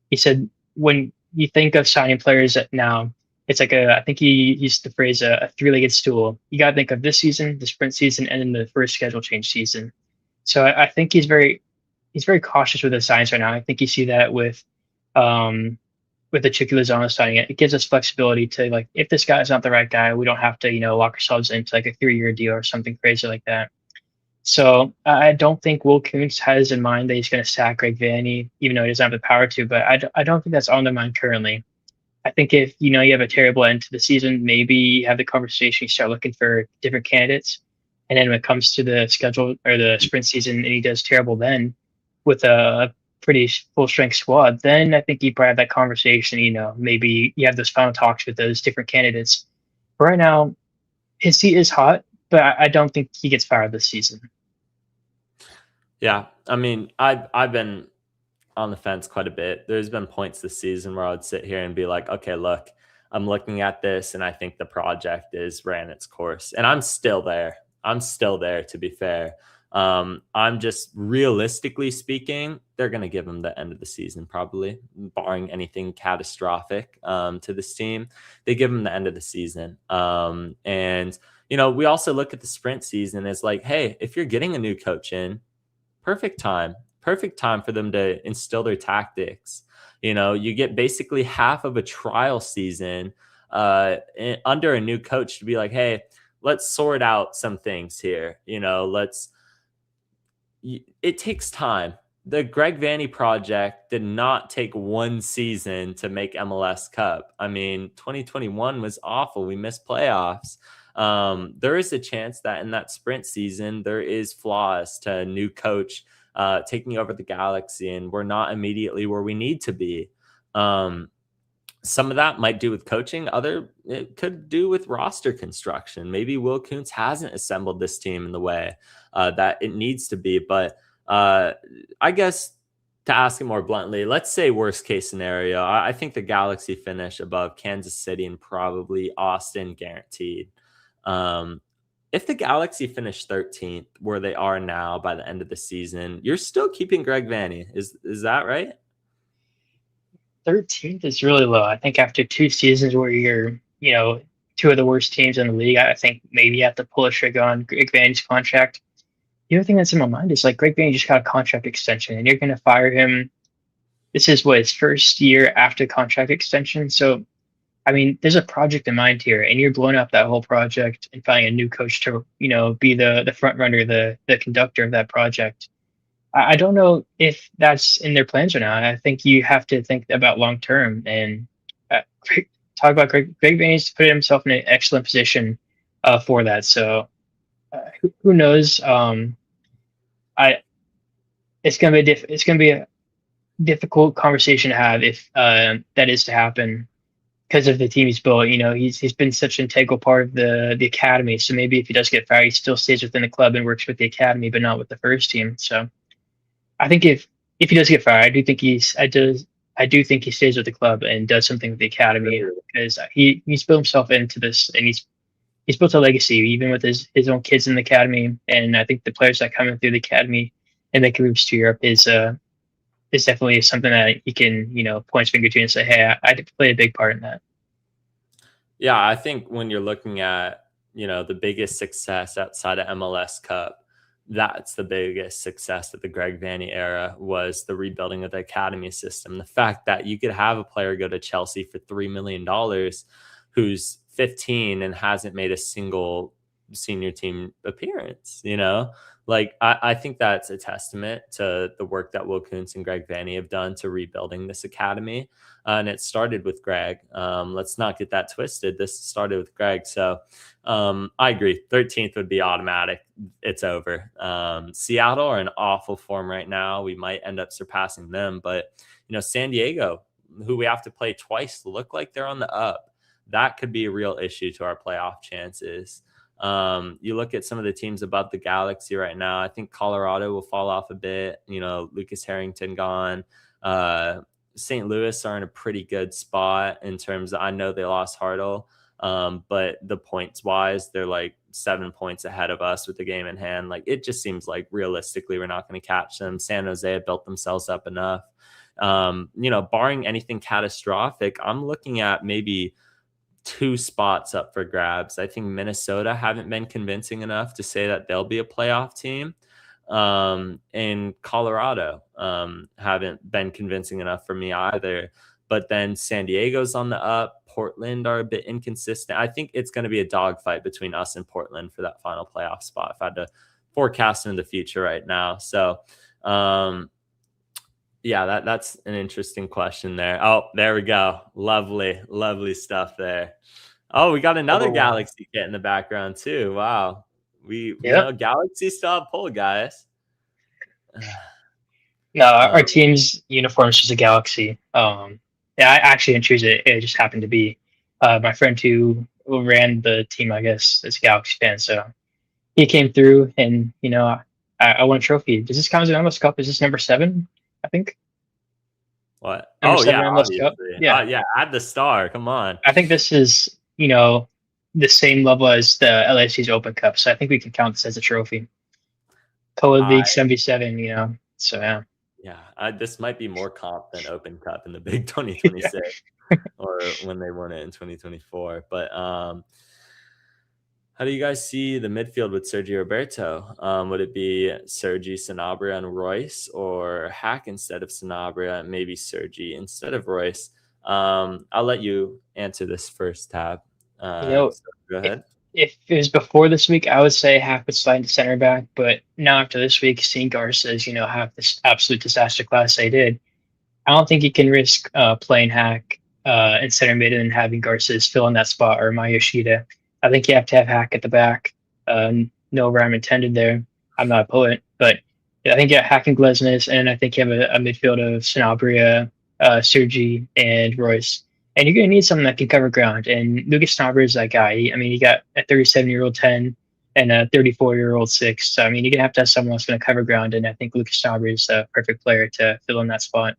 He said, when you think of signing players now, it's like I think he used the phrase a 3-legged stool. You got to think of this season, the sprint season, and then the first schedule change season. So I think he's very cautious with the signs right now. I think you see that with the Chucky Lozano signing. It gives us flexibility to, like, if this guy is not the right guy, we don't have to, you know, lock ourselves into like a 3-year deal or something crazy like that. So I don't think Will Kuntz has in mind that he's going to sack Greg Vanney, even though he doesn't have the power to. But I don't think that's on their mind currently. I think if, you know, you have a terrible end to the season, maybe you have the conversation, you start looking for different candidates. And then when it comes to the schedule or the sprint season and he does terrible then with a pretty full strength squad, then I think you probably have that conversation, you know, maybe you have those final talks with those different candidates. But right now, his seat is hot. but I don't think he gets fired this season. Yeah, I mean, I've been on the fence quite a bit. There's been points this season where I would sit here and be like, okay, look, I'm looking at this and I think the project is ran its course. And I'm still there. I'm still there, to be fair. I'm just realistically speaking, they're going to give him the end of the season, probably, barring anything catastrophic to this team. They give him the end of the season. And, we also look at the sprint season as like, hey, if you're getting a new coach in, perfect time for them to instill their tactics. You get basically half of a trial season under a new coach to be like, hey, let's sort out some things here. It takes time. The Greg Vanney project did not take one season to make MLS Cup. I mean, 2021 was awful. We missed playoffs. There is a chance that in that sprint season, there is flaws to a new coach taking over the Galaxy, and we're not immediately where we need to be. Some of that might do with coaching. It could do with roster construction. Maybe Will Kuntz hasn't assembled this team in the way that it needs to be. But I guess to ask it more bluntly, let's say worst case scenario, I think the Galaxy finish above Kansas City and probably Austin guaranteed. If the Galaxy finish 13th, where they are now by the end of the season, you're still keeping Greg Vanney. Is that right? 13th is really low. I think after 2 seasons where you're, 2 of the worst teams in the league, I think maybe you have to pull a trigger on Greg Vanney's contract. The other thing that's in my mind is like Greg Vanney just got a contract extension, and you're going to fire him. This is his first year after contract extension. So, I mean, there's a project in mind here, and you're blowing up that whole project and finding a new coach to, be the front runner, the conductor of that project. I don't know if that's in their plans or not. I think you have to think about long term and talk about Greg Vanney's put himself in an excellent position for that. So who knows? It's gonna be a difficult conversation to have if that is to happen because of the team he's built. He's been such an integral part of the academy. So maybe if he does get fired, he still stays within the club and works with the academy, but not with the first team. So I think if he does get fired, I do think he stays with the club and does something with the academy because he's built himself into this, and he's built a legacy even with his own kids in the academy. And I think the players that come in through the academy and make moves to Europe is definitely something that he can point his finger to and say, hey, I did play a big part in that. Yeah, I think when you're looking at the biggest success outside of MLS Cup, that's the biggest success of the Greg Vanney era was the rebuilding of the academy system. The fact that you could have a player go to Chelsea for $3 million who's 15 and hasn't made a single senior team appearance, I think that's a testament to the work that Will Kuntz and Greg Vanney have done to rebuilding this academy. And it started with Greg. Let's not get that twisted. This started with Greg. So I agree. 13th would be automatic. It's over. Seattle are in awful form right now. We might end up surpassing them. But, San Diego, who we have to play twice, look like they're on the up. That could be a real issue to our playoff chances. You look at some of the teams above the Galaxy right now. I think Colorado will fall off a bit. Lucas Harrington gone. St. Louis are in a pretty good spot in terms of, I know they lost Hartle, but the points wise, they're like 7 points ahead of us with the game in hand. Like, it just seems like realistically, we're not going to catch them. San Jose have built themselves up enough. Barring anything catastrophic, I'm looking at maybe 2 spots up for grabs. I think Minnesota haven't been convincing enough to say that they'll be a playoff team. And Colorado haven't been convincing enough for me either. But then San Diego's on the up. Portland are a bit inconsistent. I think it's going to be a dogfight between us and Portland for that final playoff spot if I had to forecast into the future right now. So, yeah, that's an interesting question there. Oh, there we go. Lovely stuff there. Oh, we got another Galaxy kit in the background too. Wow. We Galaxy still have pull, guys. No, our team's uniform is just a Galaxy. I actually didn't choose it. It just happened to be my friend who ran the team, I guess, is a Galaxy fan. So he came through, and I won a trophy. Does this count as an MLS Cup? Is this number 7? I think What? number Oh 7 yeah, MLS Cup. obviously. Yeah, Yeah, add the star. Come on. I think this is the same level as the LAFC's Open Cup, so I think we can count this as a trophy. Co I League 77, So yeah. Yeah, this might be more comp than Open Cup in the Big Yeah. 2026 or when they won it in 2024. But how do you guys see the midfield with Sergio Roberto? Would it be Sergi, Sanabria, and Royce, or Hack instead of Sanabria, and maybe Sergi instead of Royce? I'll let you answer this first, Tab. You know, So go if ahead. if it was before this week, I would say Hack would slide to center back. But now after this week, seeing Garces, have this absolute disaster class they did, I don't think you can risk playing Hack in center mid and having Garces fill in that spot or Yoshida. I think you have to have Hack at the back. No rhyme intended there. I'm not a poet, but I think you have Hack and Glesnes, and I think you have a midfield of Sanabria, Sergi, and Royce. And you're going to need someone that can cover ground. And Lucas Sanabria is that guy. I mean, you got a 37-year-old 10 and a 34-year-old 6. So, I mean, you're going to have someone that's going to cover ground. And I think Lucas Sanabria is the perfect player to fill in that spot.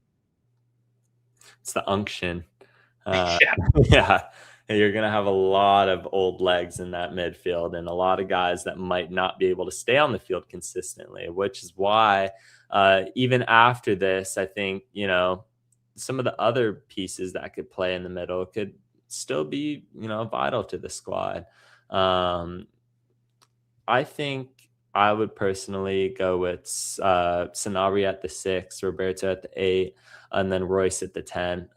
It's the unction. Yeah. Yeah. You're going to have a lot of old legs in that midfield and a lot of guys that might not be able to stay on the field consistently, which is why even after this, I think, some of the other pieces that could play in the middle could still be, vital to the squad. I think I would personally go with Sanabria at the 6, Roberto at the 8, and then Royce at the 10,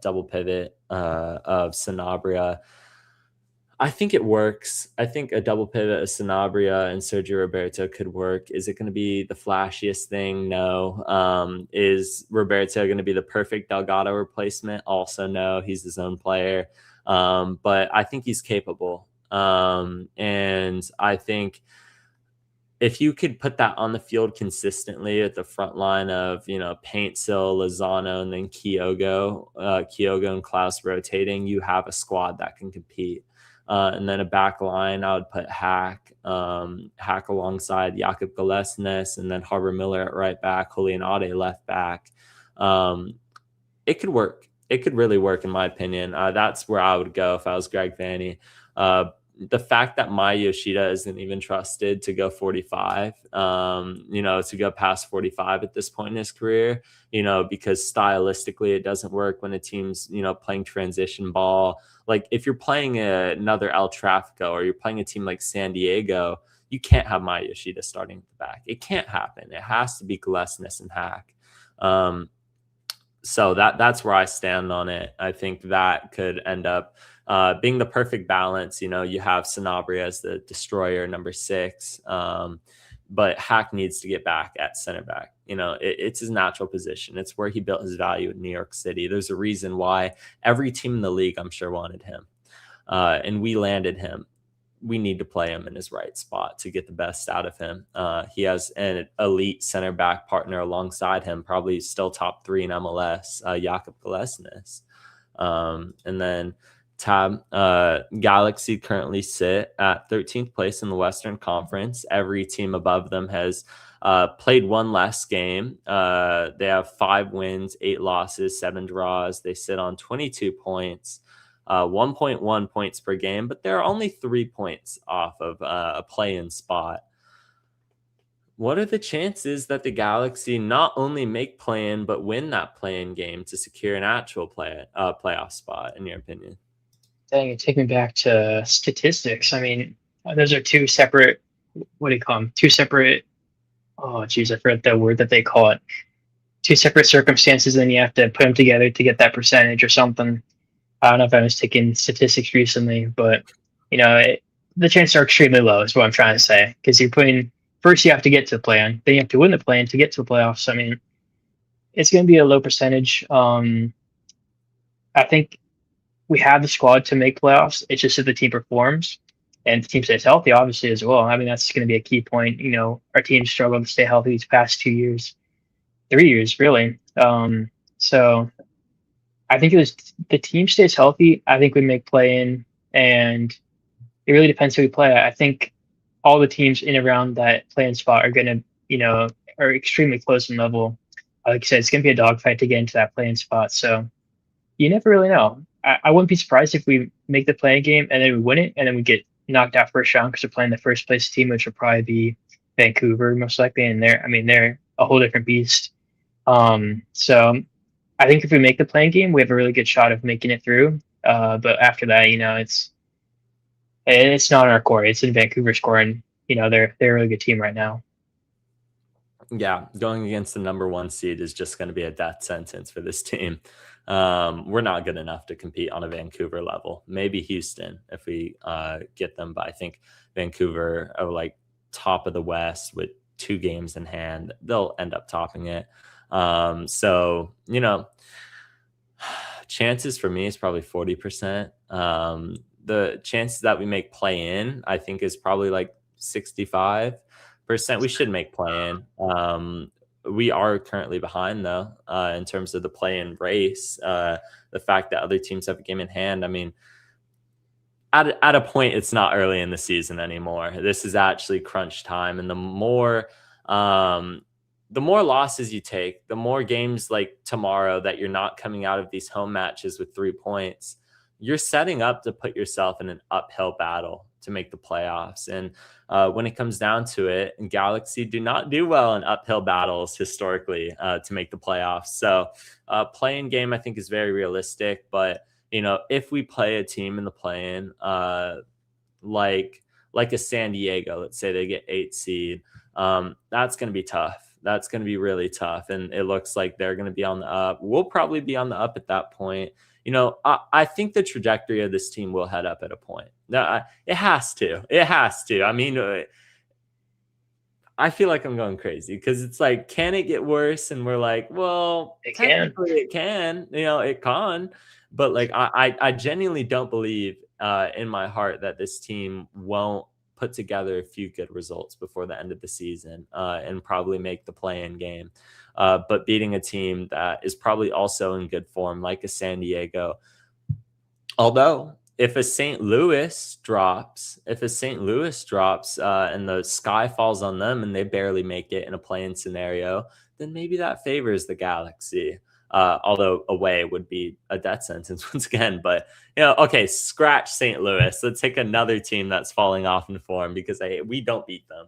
double pivot of Sanabria. I think it works. I think a double pivot of Sanabria and Sergio Roberto could work. Is it going to be the flashiest thing? No. Is Roberto going to be the perfect Delgado replacement? Also, no. He's his own player. But I think he's capable. And I think if you could put that on the field consistently at the front line of, Paintsil, Lozano, and then Kyogo and Klaus rotating, you have a squad that can compete. And then a back line, I would put Hack alongside Jakub Galesnes, and then Harbor Miller at right back, Julian Ade left back. It could work. It could really work, in my opinion. That's where I would go if I was Greg Vanney. The fact that Yoshida isn't even trusted to go 45, to go past 45 at this point in his career, because stylistically it doesn't work when a team's, playing transition ball. Like if you're playing another El Tráfico or you're playing a team like San Diego, you can't have Yoshida starting at the back. It can't happen. It has to be Galesnes and Hack. So that's where I stand on it. I think that could end up being the perfect balance. You have Sanabria as the destroyer, number 6, but Hack needs to get back at center back. It's his natural position. It's where he built his value in New York City. There's a reason why every team in the league, I'm sure, wanted him, and we landed him. We need to play him in his right spot to get the best out of him. He has an elite center back partner alongside him, probably still top 3 in MLS, Jakub Galesnes. And then Galaxy currently sit at 13th place in the Western Conference. Every team above them has played one less game. They have 5 wins, 8 losses, 7 draws. They sit on 22 points. 1.1 points per game, but they're only 3 points off of a play-in spot. What are the chances that the Galaxy not only make play-in, but win that play-in game to secure an actual playoff spot, in your opinion? Dang, you take me back to statistics. I mean, those are 2 separate, what do you call them? 2 separate, oh, geez, I forgot the word that they call it. 2 separate circumstances, and you have to put them together to get that percentage or something. I don't know if I was taking statistics recently, but the chances are extremely low is what I'm trying to say, because first you have to get to the play-in, then you have to win the play-in to get to the playoffs. I mean, it's going to be a low percentage. I think we have the squad to make playoffs. It's just if the team performs and the team stays healthy, obviously, as well. I mean, that's going to be a key point. Our team struggled to stay healthy these past 2 years, 3 years, really. So I think the team stays healthy. I think we make play-in, and it really depends who we play. I think all the teams in around that playing spot are going to, are extremely close in level. Like you said, it's going to be a dogfight to get into that playing spot. So you never really know. I wouldn't be surprised if we make the playing game and then we win it and then we get knocked out first round because we're playing the first place team, which will probably be Vancouver most likely. And they're a whole different beast. So I think if we make the playing game, we have a really good shot of making it through. But after that, it's not in our core. It's in Vancouver's core, and they're a really good team right now. Yeah, going against the number 1 seed is just going to be a death sentence for this team. We're not good enough to compete on a Vancouver level. Maybe Houston if we get them, but I think Vancouver are like top of the West with 2 games in hand. They'll end up topping it. So, chances for me is probably 40%. The chances that we make play in, I think, is probably like 65%. We should make play in. We are currently behind though, in terms of the play in race. The fact that other teams have a game in hand. I mean, at a point, it's not early in the season anymore. This is actually crunch time. And the more losses you take, the more games like tomorrow that you're not coming out of these home matches with 3 points, you're setting up to put yourself in an uphill battle to make the playoffs. And when it comes down to it, Galaxy do not do well in uphill battles historically to make the playoffs. So play-in game, I think, is very realistic. But, if we play a team in the play-in, like a San Diego, let's say they get 8 seed, that's going to be tough. That's going to be really tough. And it looks like they're going to be on the up. We'll probably be on the up at that point. I think the trajectory of this team will head up at a point. No, it has to. It has to. I mean, I feel like I'm going crazy because it's like, can it get worse? And we're like, well, technically it can. It can. But like, I genuinely don't believe in my heart that this team won't put together a few good results before the end of the season and probably make the play-in game. But beating a team that is probably also in good form, like a San Diego. Although, if a St. Louis drops and the sky falls on them and they barely make it in a play-in scenario, then maybe that favors the Galaxy. Although away would be a death sentence once again. But, okay, scratch St. Louis. Let's take another team that's falling off in form because we don't beat them.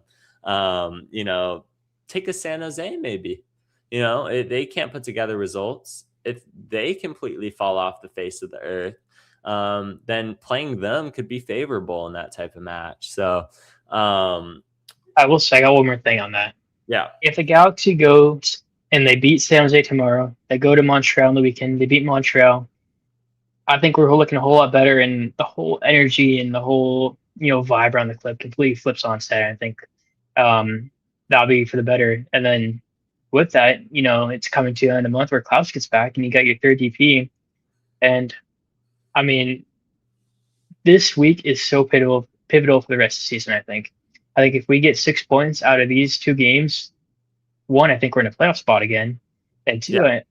Take a San Jose maybe. They can't put together results. If they completely fall off the face of the earth, then playing them could be favorable in that type of match. So I will say, I got one more thing on that. Yeah. If the Galaxy goes and they beat San Jose tomorrow, they go to Montreal on the weekend, they beat Montreal, I think we're looking a whole lot better, and the whole energy and the whole vibe around the club completely flips on Saturday. I think that'll be for the better. And then with that, it's coming to the end of the month where Klaus gets back and you got your third DP. And I mean, this week is so pivotal for the rest of the season. I think if we get 6 points out of these 2 games, 1, I think we're in a playoff spot again, and 2,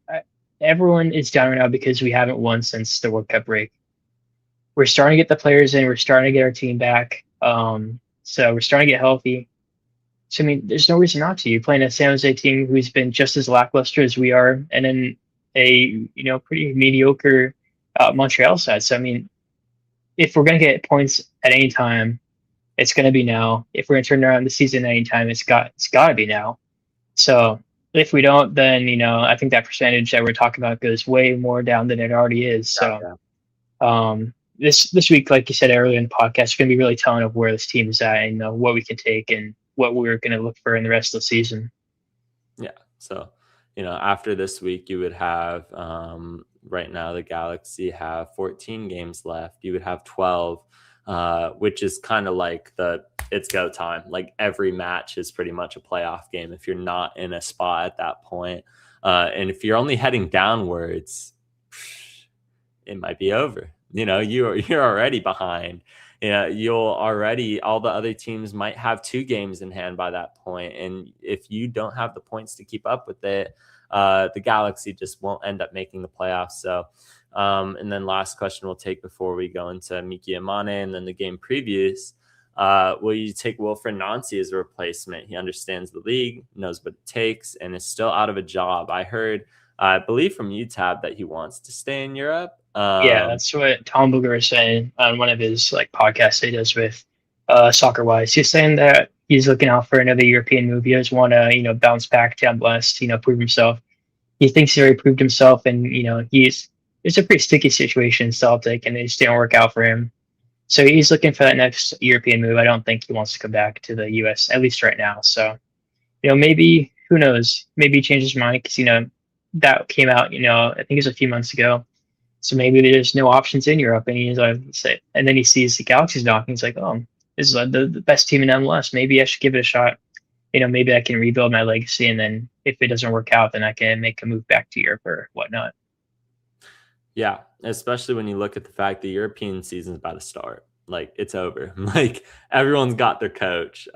everyone is down right now because we haven't won since the World Cup break. We're starting to get the players in. We're starting to get our team back. So we're starting to get healthy. So, I mean, there's no reason not to. You're playing a San Jose team who's been just as lackluster as we are, and then a pretty mediocre Montreal side. So, I mean, if we're going to get points at any time, it's going to be now. If we're going to turn around the season at any time, it's got to be now. So if we don't, then I think that percentage that we're talking about goes way more down than it already is. So this week, like you said earlier in the podcast, is going to be really telling of where this team is at and what we can take and what we're going to look for in the rest of the season. Yeah. So after this week, you would have right now the Galaxy have 14 games left. You would have 12, which is kind of like it's go time. Like every match is pretty much a playoff game if you're not in a spot at that point. And if you're only heading downwards, it might be over. You're already behind. All the other teams might have 2 games in hand by that point. And if you don't have the points to keep up with it, the Galaxy just won't end up making the playoffs. So, and then last question we'll take before we go into Miki Amane and then the game previews. Will you take Wilfred Nancy as a replacement? He understands the league, knows what it takes, and is still out of a job. I heard, I believe from UTAB that he wants to stay in Europe. Yeah, that's what Tom Booger was saying on one of his like podcasts he does with Soccer Wise. He's saying that he's looking out for another European move. He does want to, bounce back to MLS, prove himself. He thinks he already proved himself, and it's a pretty sticky situation in Celtic, and it just didn't work out for him. So he's looking for that next European move. I don't think he wants to come back to the US, at least right now. So, maybe, who knows? Maybe he changed his mind because, that came out, I think it was a few months ago. So maybe there's no options in Europe. And he's like, and then he sees the Galaxy's knocking. He's like, oh, this is the best team in MLS. Maybe I should give it a shot. Maybe I can rebuild my legacy. And then if it doesn't work out, then I can make a move back to Europe or whatnot. Yeah, especially when you look at the fact the European season's about to start. Like, it's over. Like, everyone's got their coach.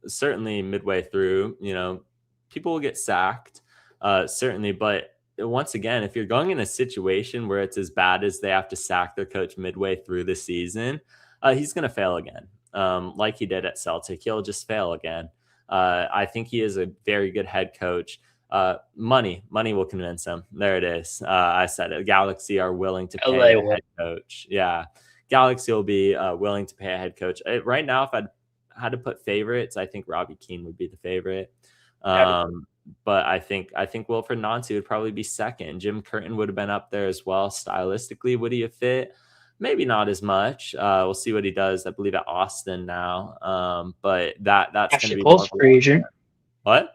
Certainly midway through, people will get sacked, certainly. But once again, if you're going in a situation where it's as bad as they have to sack their coach midway through the season, he's going to fail again. Like he did at Celtic. He'll just fail again. I think he is a very good head coach. Money will convince him. There it is. I said it. Galaxy are willing to pay a head coach. Yeah. Galaxy will be willing to pay a head coach. Right now, if I had to put favorites, I think Robbie Keane would be the favorite. But I think Wilfred Nancy would probably be second. Jim Curtin would have been up there as well. Stylistically, would he have fit? Maybe not as much. We'll see what he does. I believe at Austin now. But that's going to be Cole's free agent. What?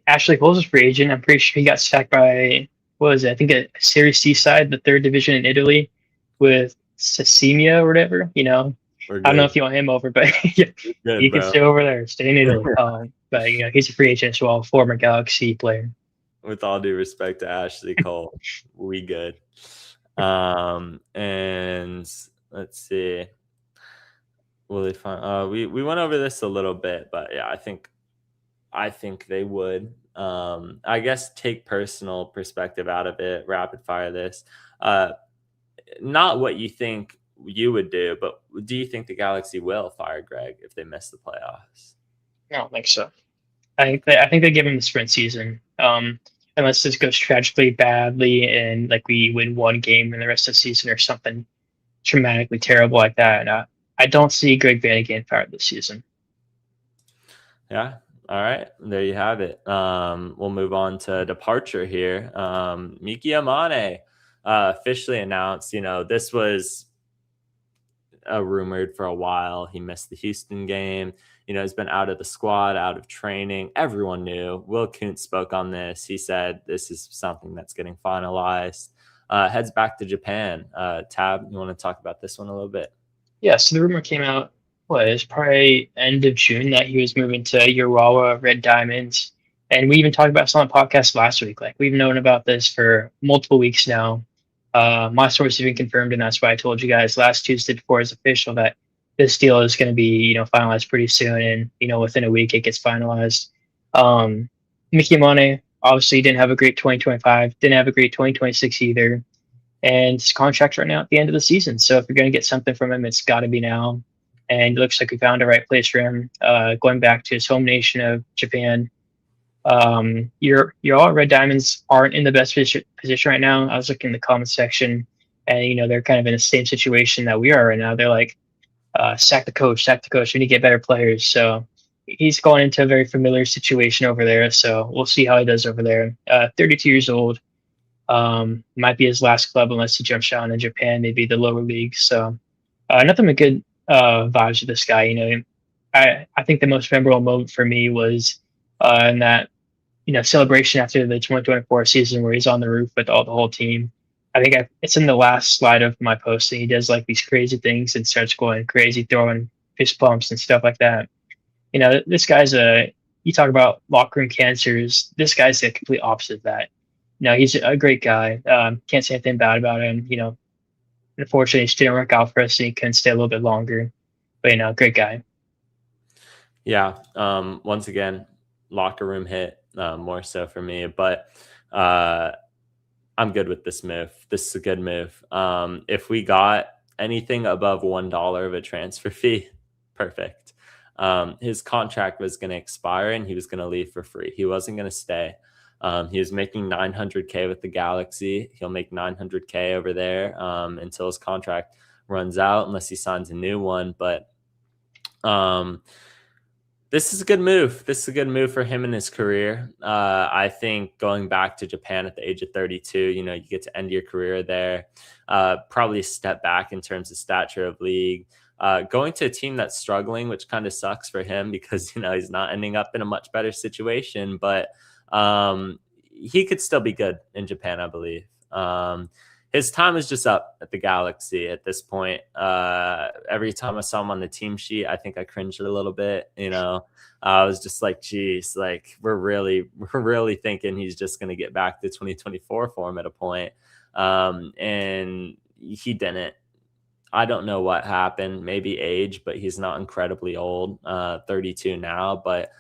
Ashley Cole's a free agent. I'm pretty sure he got sacked by, what was it? I think a Series C side, the third division in Italy, with Cecchina or whatever. I don't know if you want him over, but yeah, you can stay over there, stay in Italy. But he's a free agent as well, former Galaxy player. With all due respect to Ashley Cole, we good. And let's see. Will they find? We went over this a little bit, but yeah, I think they would. I guess take personal perspective out of it. Rapid fire this. Not what you think you would do, but do you think the Galaxy will fire Greg if they miss the playoffs? I don't think so. I think they give him the sprint season. Unless this goes tragically badly and like we win one game in the rest of the season or something dramatically terrible like that. And I don't see Greg Vanagan fired this season. Yeah. All right. There you have it. We'll move on to departure here. Miki Amane officially announced, this was rumored for a while. He missed the Houston game. He's been out of the squad, out of training. Everyone knew. Will Kuntz spoke on this. He said this is something that's getting finalized. Heads back to Japan. Tab, you want to talk about this one a little bit? Yeah, so the rumor came out, it was probably end of June that he was moving to Urawa Red Diamonds. And we even talked about this on the podcast last week. Like, we've known about this for multiple weeks now. My source even confirmed, and that's why I told you guys last Tuesday before it's official that this deal is going to be, finalized pretty soon. And, within a week it gets finalized. Miki Amane obviously didn't have a great 2025, didn't have a great 2026 either. And his contract's right now at the end of the season. So if you're going to get something from him, it's got to be now. And it looks like we found the right place for him, going back to his home nation of Japan. Your all Red Diamonds aren't in the best position right now. I was looking in the comments section, and they're kind of in the same situation that we are right now. They're like, sack the coach. We need to get better players. So he's going into a very familiar situation over there. So we'll see how he does over there. 32 years old. Might be his last club unless he jumps down in Japan, maybe the lower league. So nothing but good vibes with this guy. I think the most memorable moment for me was in that celebration after the 2024 season where he's on the roof with the whole team. I think it's in the last slide of my post, and he does like these crazy things and starts going crazy, throwing fist pumps and stuff like that. This guy's you talk about locker room cancers. This guy's the complete opposite of that. He's a great guy. Can't say anything bad about him. Unfortunately, it didn't work out for us, and he couldn't stay a little bit longer. But great guy. Yeah. Once again, locker room hit more so for me, but I'm good with this move. This is a good move. If we got anything above $1 of a transfer fee, Perfect. His contract was going to expire and he was going to leave for free. He wasn't going to stay. He was making $900K with the Galaxy. He'll make $900K over there until his contract runs out, unless he signs a new one. But this is a good move. This is a good move for him in his career. I think going back to Japan at the age of 32, you get to end your career there. Probably a step back in terms of stature of league. Going to a team that's struggling, which kind of sucks for him because, he's not ending up in a much better situation. But he could still be good in Japan, I believe. His time is just up at the Galaxy at this point. Every time I saw him on the team sheet, I think I cringed a little bit. I was just like, geez, like we're really thinking he's just going to get back to 2024 form at a point. And he didn't. I don't know what happened, maybe age, but he's not incredibly old, 32 now, but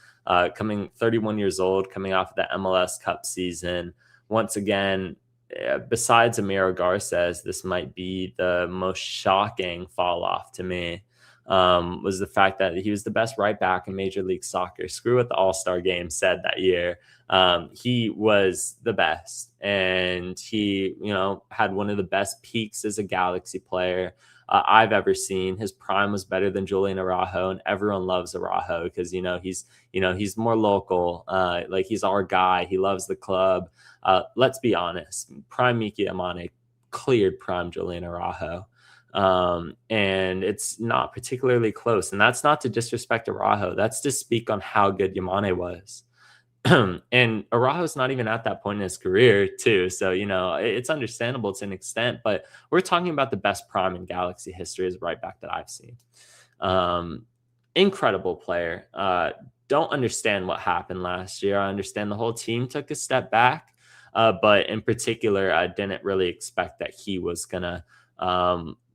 coming 31 years old, coming off of the MLS Cup season. Once again, besides Amiro Garces, this might be the most shocking fall off to me, was the fact that he was the best right back in Major League Soccer. Screw what the All-Star game said that year. He was the best, and he, had one of the best peaks as a Galaxy player I've ever seen. His prime was better than Julian Araujo, and everyone loves Araujo because he's more local. Like he's our guy. He loves the club. Let's be honest. Prime Miki Amane cleared prime Julian Araujo. And it's not particularly close. And that's not to disrespect Araujo. That's to speak on how good Yamane was. And Araujo's not even at that point in his career too. So, it's understandable to an extent, but we're talking about the best prime in Galaxy history as a right back that I've seen. Incredible player. Don't understand what happened last year. I understand the whole team took a step back. But in particular, I didn't really expect that he was going to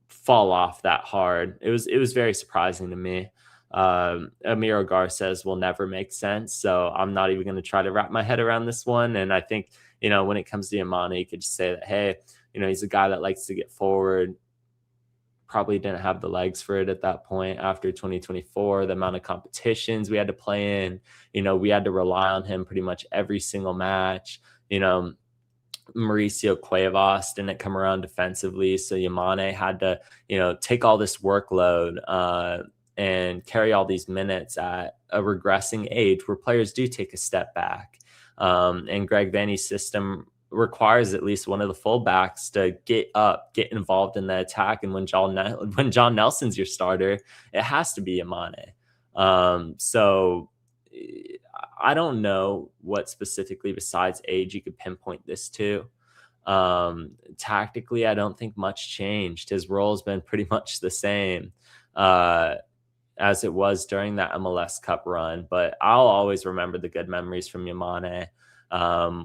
fall off that hard. It was very surprising to me. Amiro Garces will never make sense, so I'm not even going to try to wrap my head around this one. And I think, when it comes to Yamane, you could just say that, hey, he's a guy that likes to get forward. Probably didn't have the legs for it at that point after 2024, the amount of competitions we had to play in. We had to rely on him pretty much every single match. Mauricio Cuevas didn't come around defensively, so Yamane had to, take all this workload and carry all these minutes at a regressing age where players do take a step back. And Greg Vanney's system requires at least one of the fullbacks to get up, get involved in the attack. And when John Nelson's your starter, it has to be Yamane. So I don't know what specifically besides age you could pinpoint this to. Tactically, I don't think much changed. His role has been pretty much the same as it was during that MLS Cup run. But I'll always remember the good memories from Yamane.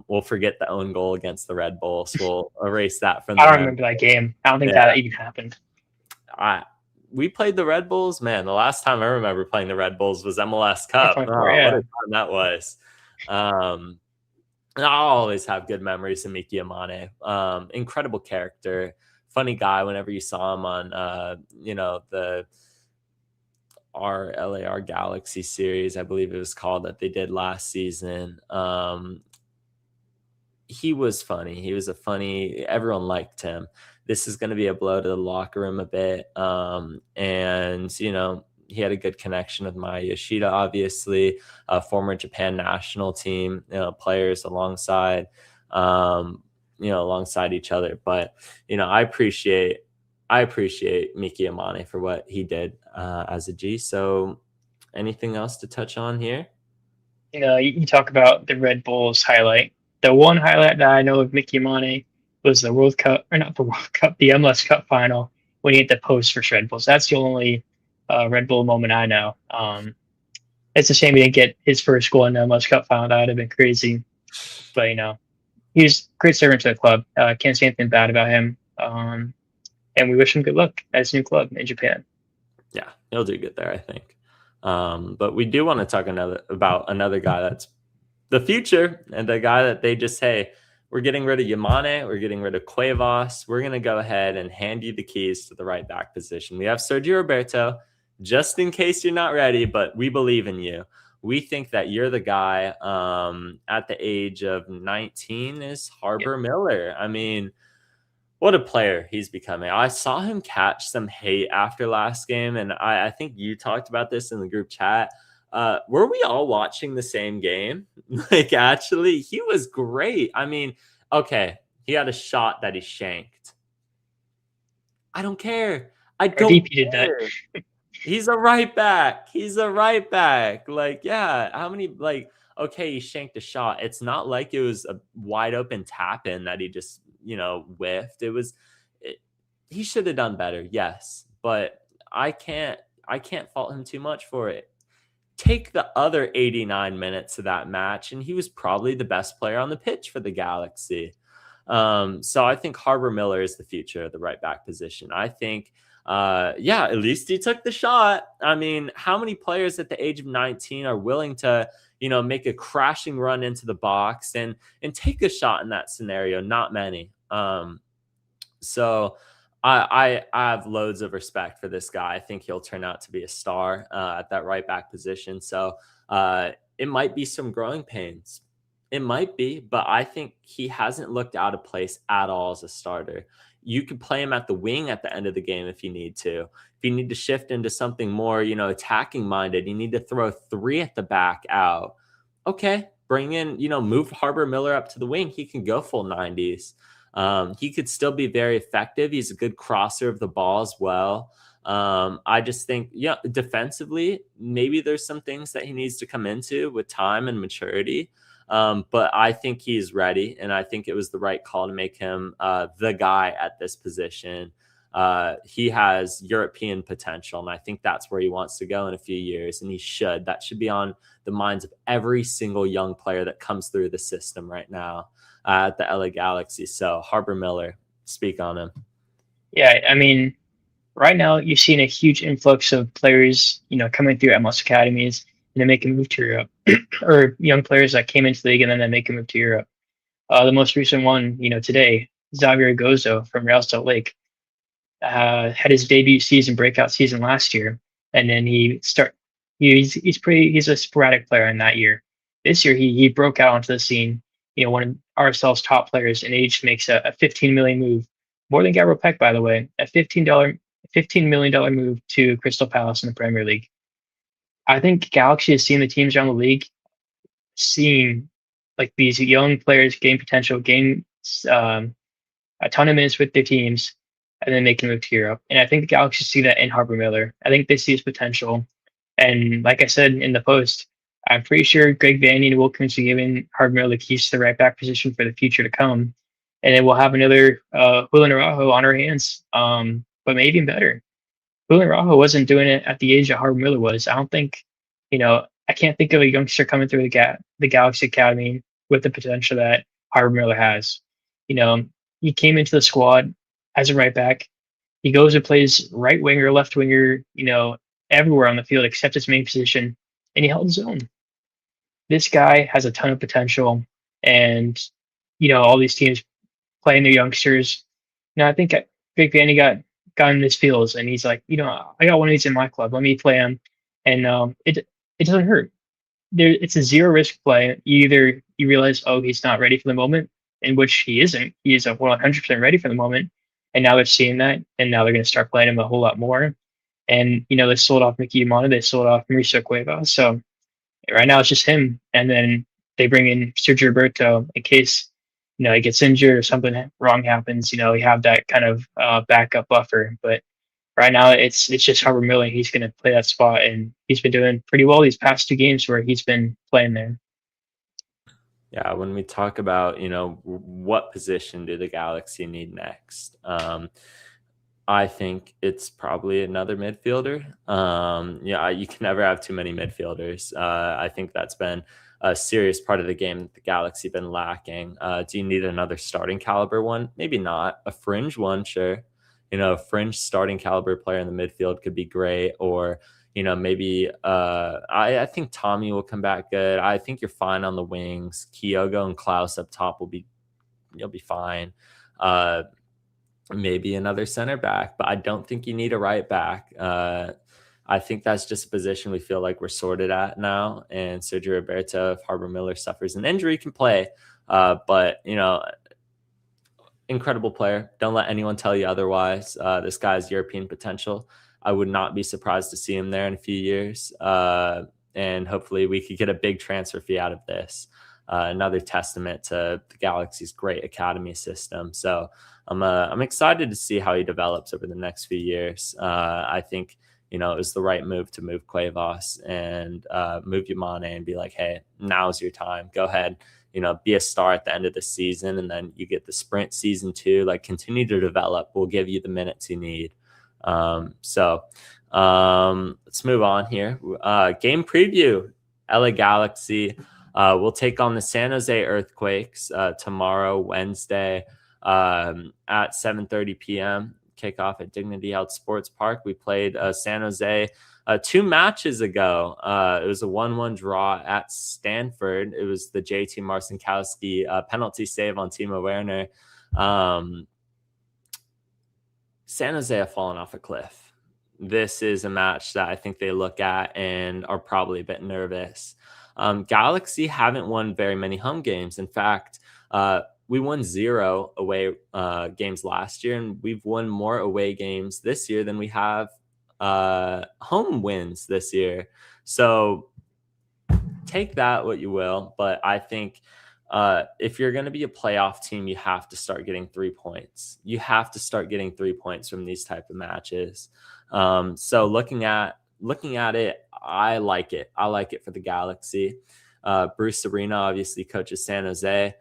We'll forget the own goal against the Red Bulls. We'll erase that from the I don't remember that game. I don't think that even happened. We played the Red Bulls. Man, the last time I remember playing the Red Bulls was MLS Cup. What a time that was. I'll always have good memories of Miki Amane. Incredible character, funny guy. Whenever you saw him on, the LAR Galaxy series, I believe it was called, that they did last season. He was funny. Everyone liked him. This is going to be a blow to the locker room a bit. And, he had a good connection with Maya Yoshida, obviously, a former Japan national team, players alongside each other. But, I appreciate Miki Amane for what he did as a G. So anything else to touch on here? You talk about the Red Bulls highlight. The one highlight that I know of Miki Amane was the World Cup, or not the World Cup, the MLS Cup final when he hit the post for Red Bulls. That's the only Red Bull moment I know. It's a shame he didn't get his first goal in the MLS Cup final. That would have been crazy. But, he was a great servant to the club. Can't say anything bad about him. And we wish him good luck at his new club in Japan. Yeah, he'll do good there, I think. But we do want to talk about another guy that's the future, and the guy that they just, hey, we're getting rid of Yamane, we're getting rid of Cuevas, we're going to go ahead and hand you the keys to the right back position. We have Sergio Roberto, just in case you're not ready, but we believe in you. We think that you're the guy at the age of 19 is Harbor Miller. I mean, what a player he's becoming. I saw him catch some hate after last game, and I think you talked about this in the group chat. Were we all watching the same game? Like, actually, he was great. I mean, okay, he had a shot that he shanked. I don't care. I Our don't DP did that. care. He's a right back. He's a right back. Like, yeah, how many, like, okay, he shanked a shot. It's not like it was a wide open tap in that he just, whiffed. He should have done better, yes, but I can't fault him too much for it. Take the other 89 minutes of that match, and he was probably the best player on the pitch for the Galaxy. So I think Harbor Miller is the future of the right back position. I think, at least he took the shot. I mean, how many players at the age of 19 are willing to, make a crashing run into the box and take a shot in that scenario? Not many. So I have loads of respect for this guy. I think he'll turn out to be a star at that right back position. So it might be some growing pains. It might be, but I think he hasn't looked out of place at all as a starter. You could play him at the wing at the end of the game if you need to. If you need to shift into something more, attacking minded, you need to throw 3 at the back out. Okay, bring in, move Harbor Miller up to the wing. He can go full 90s. He could still be very effective. He's a good crosser of the ball as well. I just think, defensively, maybe there's some things that he needs to come into with time and maturity. But I think he's ready, and I think it was the right call to make him the guy at this position. He has European potential, and I think that's where he wants to go in a few years, and he should. That should be on the minds of every single young player that comes through the system right now at the LA Galaxy. So Harbor Miller, speak on him. Yeah, I mean, right now you're seeing a huge influx of players, coming through MLS academies and then making a move to Europe, or young players that came into the league and then they make a move to Europe. The most recent one, today, Xavier Gozo from Real Salt Lake had his debut season, breakout season last year, and then he's a sporadic player in that year. This year he broke out onto the scene, one of RSL's top players, and he just makes a 15 million move, more than Gabriel Peck, by the way, a $15 million move to Crystal Palace in the Premier League. I think Galaxy has seen the teams around the league, seeing like these young players gain potential, gain a ton of minutes with their teams, and then make a move to Europe. And I think the Galaxy see that in Harbor Miller. I think they see his potential. And like I said in the post, I'm pretty sure Greg Vanney and Wilkins are giving Harbor Miller the keys to the right back position for the future to come. And then we'll have another Julian Araujo on our hands, but maybe even better. Julian Araujo wasn't doing it at the age that Harbor Miller was. I don't think, I can't think of a youngster coming through the Galaxy Academy with the potential that Harbor Miller has. He came into the squad as a right back. He goes and plays right winger, left winger, everywhere on the field except his main position, and he held his own. This guy has a ton of potential, and all these teams playing their youngsters. I think Greg Vanney got in his feels, and he's like, I got one of these in my club. Let me play him, and it doesn't hurt. It's a zero risk play. You realize, oh, he's not ready for the moment, in which he isn't. He is 100% ready for the moment, and now they're seeing that, and now they're going to start playing him a whole lot more. And they sold off Mickey Imana, they sold off Mauricio Cueva, so right now it's just him, and then they bring in Sergio Roberto in case he gets injured or something wrong happens. You have that kind of backup buffer, but right now it's just Harbor Miller. He's going to play that spot, and he's been doing pretty well these past 2 games where he's been playing there. Yeah, when we talk about, what position do the Galaxy need next? I think it's probably another midfielder. You can never have too many midfielders. I think that's been a serious part of the game that the Galaxy have been lacking. Do you need another starting caliber one? Maybe not. A fringe one, sure. A fringe starting caliber player in the midfield could be great. Or, maybe I think Tommy will come back good. I think you're fine on the wings. Kyogo and Klaus up top you'll be fine. Maybe another center back, but I don't think you need a right back. I think that's just a position we feel like we're sorted at now. And Sergio Roberto, if Harbor Miller suffers an injury, can play. But, incredible player. Don't let anyone tell you otherwise. This guy's European potential. I would not be surprised to see him there in a few years. And hopefully we could get a big transfer fee out of this. Another testament to the Galaxy's great academy system. So I'm excited to see how he develops over the next few years. I think, it was the right move to move Cuevas and move Yamane and be like, hey, now's your time. Go ahead, be a star at the end of the season. And then you get the sprint season 2, like continue to develop. We'll give you the minutes you need. So let's move on here. Game preview, LA Galaxy will take on the San Jose Earthquakes tomorrow, Wednesday at 7:30 p.m. Kickoff at Dignity Health Sports Park. We played San Jose 2 matches ago. It was a 1-1 draw at Stanford. It was the JT Marcinkowski penalty save on Timo Werner. San Jose have fallen off a cliff. This is a match that I think they look at and are probably a bit nervous. Galaxy haven't won very many home games. In fact, we won 0 away games last year, and we've won more away games this year than we have home wins this year. So take that what you will, but I think if you're going to be a playoff team, you have to start getting 3 points. You have to start getting 3 points from these type of matches. So looking at it, I like it. I like it for the Galaxy. Bruce Arena obviously coaches San Jose.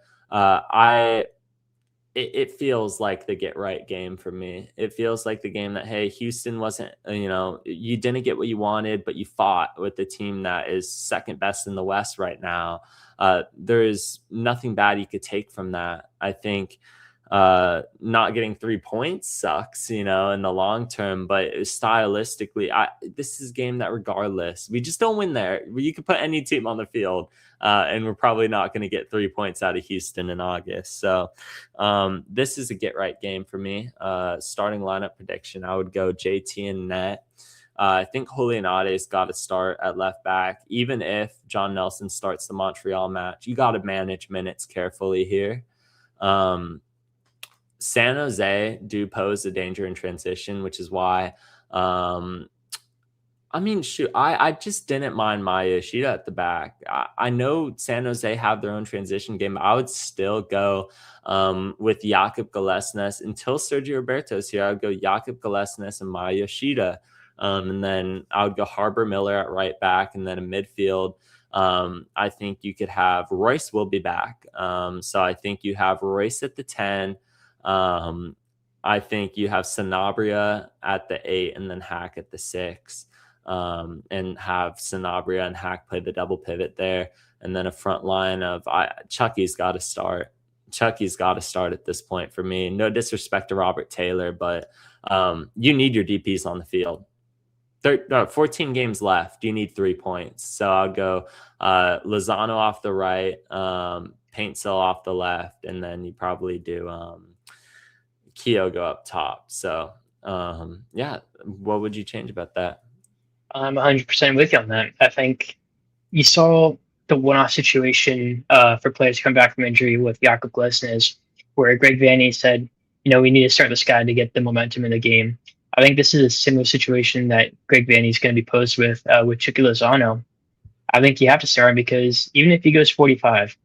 It feels like the get right game for me. It feels like the game that, hey, Houston wasn't, you didn't get what you wanted, but you fought with the team that is second best in the West right now. There is nothing bad you could take from that. I think not getting 3 points sucks, in the long term, but stylistically, this is a game that regardless, we just don't win there. You could put any team on the field, and we're probably not going to get 3 points out of Houston in August. So this is a get right game for me. Starting lineup prediction, I would go JT and net. I think Julian Ade's got to start at left back. Even if John Nelson starts the Montreal match, you got to manage minutes carefully here. San Jose do pose a danger in transition, which is why, I just didn't mind Maya Yoshida at the back. I know San Jose have their own transition game. I would still go with Jakub Galesnes until Sergio Roberto's here. I would go Jakub Galesnes and Maya Yoshida. And then I would go Harbor Miller at right back, and then in midfield. I think you could have Royce will be back. So I think you have Royce at the 10. I think you have Sanabria at the 8 and then Hack at the 6, and have Sanabria and Hack play the double pivot there. And then a front line of Chucky's got to start. Chucky's got to start at this point for me. No disrespect to Robert Taylor, but you need your DPs on the field. 14 games left. You need 3 points. So I'll go Lozano off the right, Paintcell off the left, and then you probably do Kyogo up top. So what would you change about that? I'm 100% with you on that. I think you saw the one-off situation for players come back from injury with Jakub Glesnes, where Greg Vanney said, we need to start this guy to get the momentum in the game. I think this is a similar situation that Greg Vanney is going to be posed with Chucky Lozano. I think you have to start him because even if he goes 45,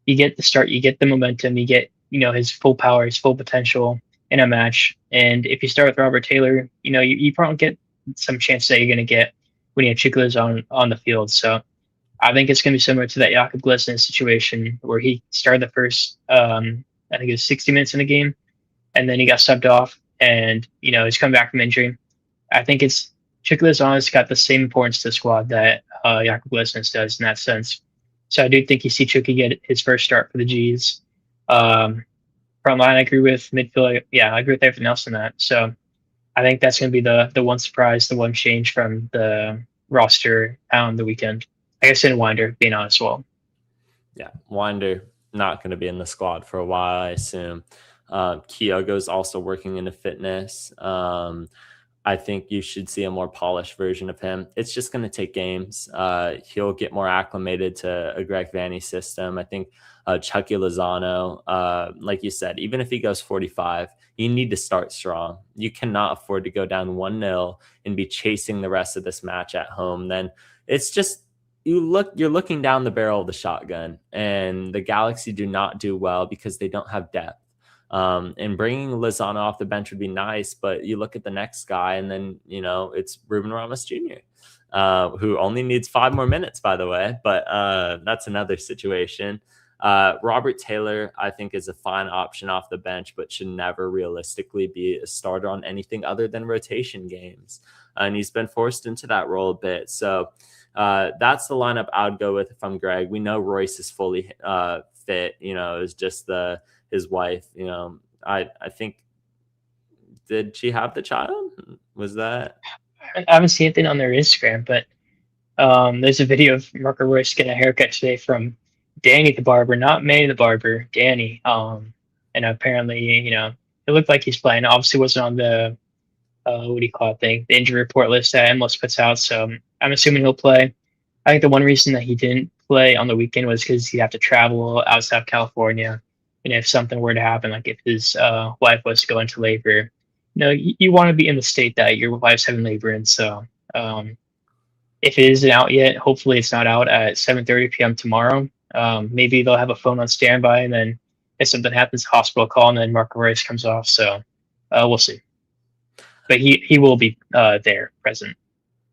you get the start, you get the momentum, you get his full power, his full potential in a match. And if you start with Robert Taylor, you probably get some chance that you're going to get when you have Chucky Lozano on the field. So I think it's going to be similar to that Jakub Glesnes situation where he started the first, I think it was 60 minutes in the game, and then he got subbed off. And, he's come back from injury. I think it's Chucky Lozano's got the same importance to the squad that Jakub Glesnes does in that sense. So I do think you see Chucky get his first start for the G's. Front line, I agree with midfield. Yeah, I agree with everything else in that. So I think that's going to be the one surprise, the one change from the roster on the weekend. I guess in Winder being on as well. Yeah, Winder not going to be in the squad for a while, I assume. Kyogo's also working into fitness. I think you should see a more polished version of him. It's just going to take games. He'll get more acclimated to a Greg Vanney system. I think Chucky Lozano, like you said, even if he goes 45, you need to start strong. You cannot afford to go down 1-0 and be chasing the rest of this match at home. Then it's just you're looking down the barrel of the shotgun, and the Galaxy do not do well because they don't have depth. And bringing Lozano off the bench would be nice, but you look at the next guy, and then it's Ruben Ramos Jr., who only needs 5 more minutes, by the way. But that's another situation. Robert Taylor, I think, is a fine option off the bench, but should never realistically be a starter on anything other than rotation games. And he's been forced into that role a bit. So that's the lineup I would go with if I'm Greg. We know Royce is fully fit. It's just his wife. I think, did she have the child? Was that? I haven't seen anything on their Instagram, but there's a video of Marco Royce getting a haircut today from Danny the barber, not Manny the barber, Danny. And apparently, it looked like he's playing. Obviously, wasn't on the what do you call it thing, the injury report list that MLS puts out. So I'm assuming he'll play. I think the one reason that he didn't play on the weekend was because he'd have to travel outside of California. And if something were to happen, like if his wife was to go into labor, you want to be in the state that your wife's having labor in. So if it isn't out yet, hopefully it's not out at 7:30 p.m. tomorrow. Maybe they'll have a phone on standby, and then if something happens, hospital call, and then Marco Reis comes off. So we'll see. But he will be there, present.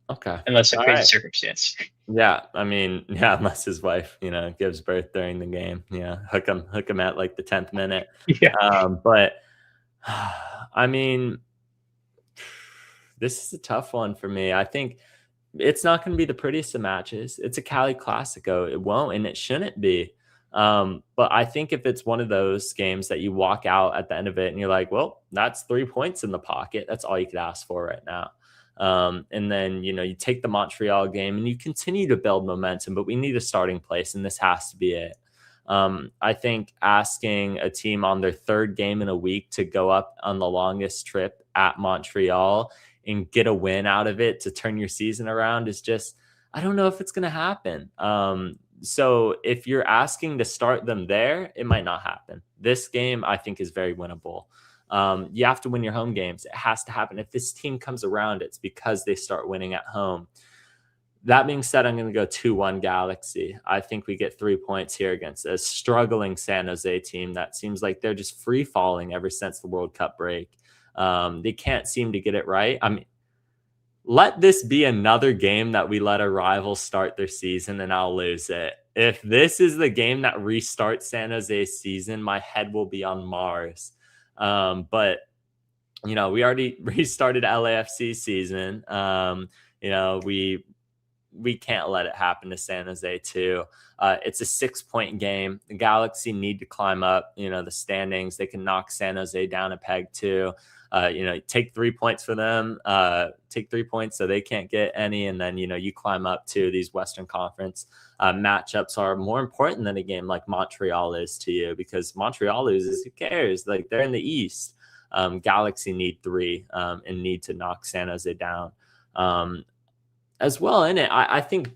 Okay. Unless a crazy circumstance. Yeah, I mean, unless his wife, gives birth during the game. Yeah, hook him at like the 10th minute. Yeah. But I mean, this is a tough one for me. I think it's not going to be the prettiest of matches. It's a Cali Clásico. It won't, and it shouldn't be. But I think if it's one of those games that you walk out at the end of it and you're like, well, that's 3 points in the pocket. That's all you could ask for right now. And then, you take the Montreal game and you continue to build momentum, but we need a starting place, and this has to be it. I think asking a team on their 3rd game in a week to go up on the longest trip at Montreal and get a win out of it to turn your season around is just, I don't know if it's going to happen. So if you're asking to start them there, it might not happen. This game, I think, is very winnable. You have to win your home games. It has to happen. If this team comes around, it's because they start winning at home. That being said, I'm going to go 2-1 Galaxy. I think we get 3 points here against a struggling San Jose team that seems like they're just free falling ever since the World Cup break. They can't seem to get it right. I mean, let this be another game that we let a rival start their season and I'll lose it. If this is the game that restarts San Jose's season, my head will be on Mars. But we already restarted LAFC season. We can't let it happen to San Jose too. It's a 6-point game. The Galaxy need to climb up, the standings. They can knock San Jose down a peg too. Take 3 points for them, take 3 points so they can't get any. And then, you climb up to these Western Conference matchups are more important than a game like Montreal is to you, because Montreal loses, who cares? Like, they're in the East. Galaxy need 3 and need to knock San Jose down as well. In it, I think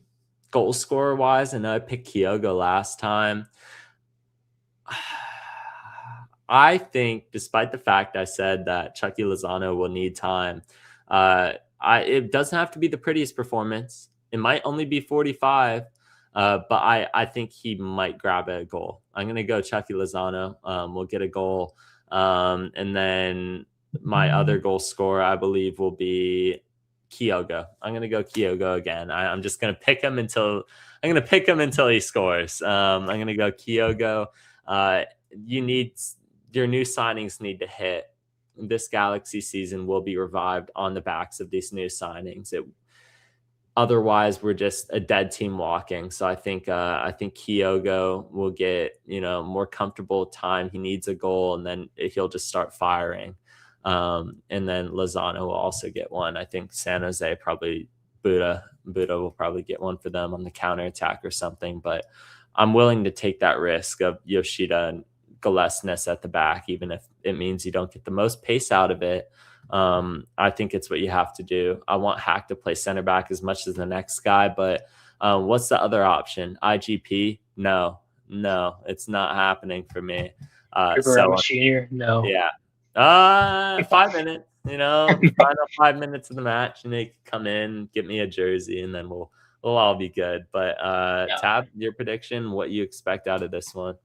goal scorer wise, I know I picked Kyogo last time. I think, despite the fact I said that Chucky Lozano will need time, it doesn't have to be the prettiest performance. It might only be 45, but I think he might grab a goal. I'm going to go Chucky Lozano. We'll get a goal. And then my other goal scorer, I believe, will be Kyogo. I'm going to go Kyogo again. I'm just going to pick him until he scores. I'm going to go Kyogo. Your new signings need to hit. This Galaxy season will be revived on the backs of these new signings. Otherwise, we're just a dead team walking. So I think Kyogo will get more comfortable time. He needs a goal, and then he'll just start firing. And then Lozano will also get one. I think San Jose probably Buda will probably get one for them on the counterattack or something. But I'm willing to take that risk of Yoshida Gillespie at the back, even if it means you don't get the most pace out of it. I think it's what you have to do. I want Hack to play center back as much as the next guy, but what's the other option? IGP? No, it's not happening for me. So Jr. No. Yeah. 5 minutes, final 5 minutes of the match, and they can come in, get me a jersey, and then we'll all be good. But Tab, your prediction, what you expect out of this one?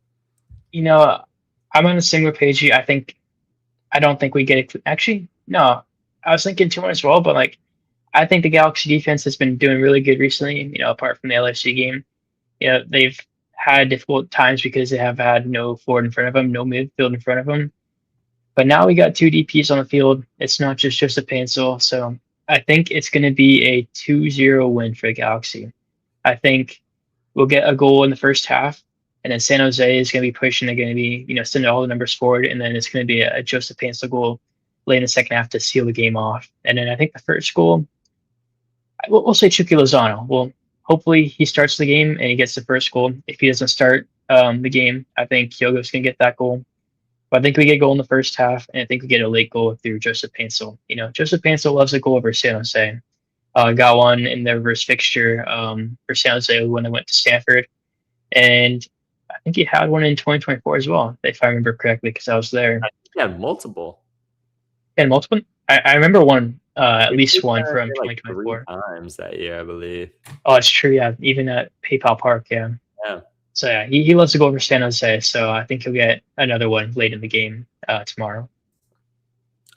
I'm on the similar page. I don't think we get it. Actually, no. I was thinking 2-1 as well, but like I think the Galaxy defense has been doing really good recently. Apart from the LFC game, they've had difficult times because they have had no forward in front of them, no midfield in front of them. But now we got 2 DPs on the field. It's not just Joseph Painsil. So I think it's going to be a 2-0 win for the Galaxy. I think we'll get a goal in the first half, and then San Jose is going to be pushing. They're going to be, sending all the numbers forward, and then it's going to be a Joseph Painsil goal late in the second half to seal the game off. And then I think the first goal, we'll say Chucky Lozano. Well, hopefully he starts the game and he gets the first goal. If he doesn't start the game, I think Kyogo's going to get that goal. But I think we get a goal in the first half, and I think we get a late goal through Joseph Painsil. Joseph Painsil loves a goal over San Jose. Got one in the reverse fixture for San Jose when they went to Stanford. And I think he had one in 2024 as well, if I remember correctly, because I was there. I think he had multiple. And multiple? I remember one, at least one from 2024. Like 3 times that year, I believe. Oh, it's true, yeah. Even at PayPal Park, yeah. Yeah. So, yeah, he loves to go over San Jose, so I think he'll get another one late in the game tomorrow.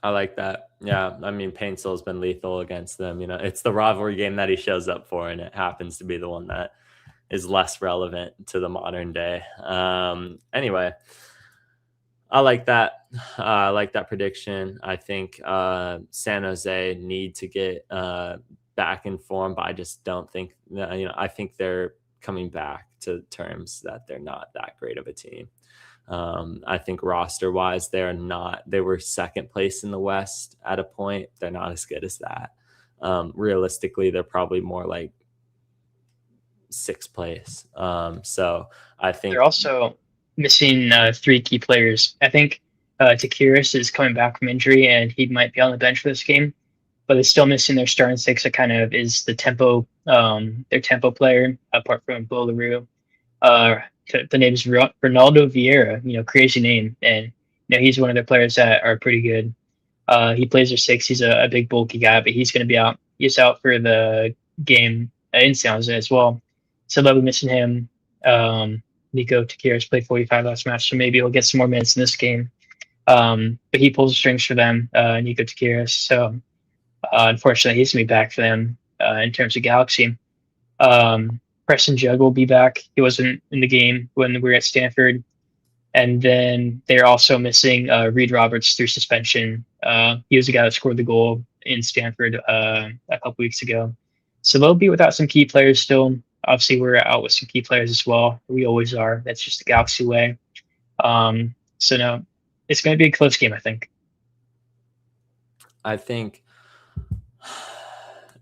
I like that. Yeah, I mean, Painsil's been lethal against them. It's the rivalry game that he shows up for, and it happens to be the one that is less relevant to the modern day. Anyway, I like that. I like that prediction. I think San Jose need to get back in form, but I just don't think I think they're coming back to terms that they're not that great of a team. I think roster wise, they were second place in the West at a point. They're not as good as that. Realistically, they're probably more like 6th place. So I think they're also missing 3 key players. I think Takiris is coming back from injury, and he might be on the bench for this game, but they're still missing their starting 6. That kind of is the tempo, their tempo player, apart from Bo LaRue. The name is Ronaldo Vieira, crazy name. And, he's one of their players that are pretty good. He plays their 6. He's a big, bulky guy, but he's going to be out. He's out for the game in San Jose as well. So they'll be missing him. Nico Takiris played 45 last match, so maybe he'll get some more minutes in this game. But he pulls the strings for them, Nico Takiris. So unfortunately, he's going to be back for them in terms of Galaxy. Preston Jug will be back. He wasn't in the game when we were at Stanford. And then they're also missing Reed Roberts through suspension. He was the guy that scored the goal in Stanford a couple weeks ago. So they'll be without some key players still. Obviously, we're out with some key players as well. We always are. That's just the Galaxy way. So no, it's going to be a close game, I think.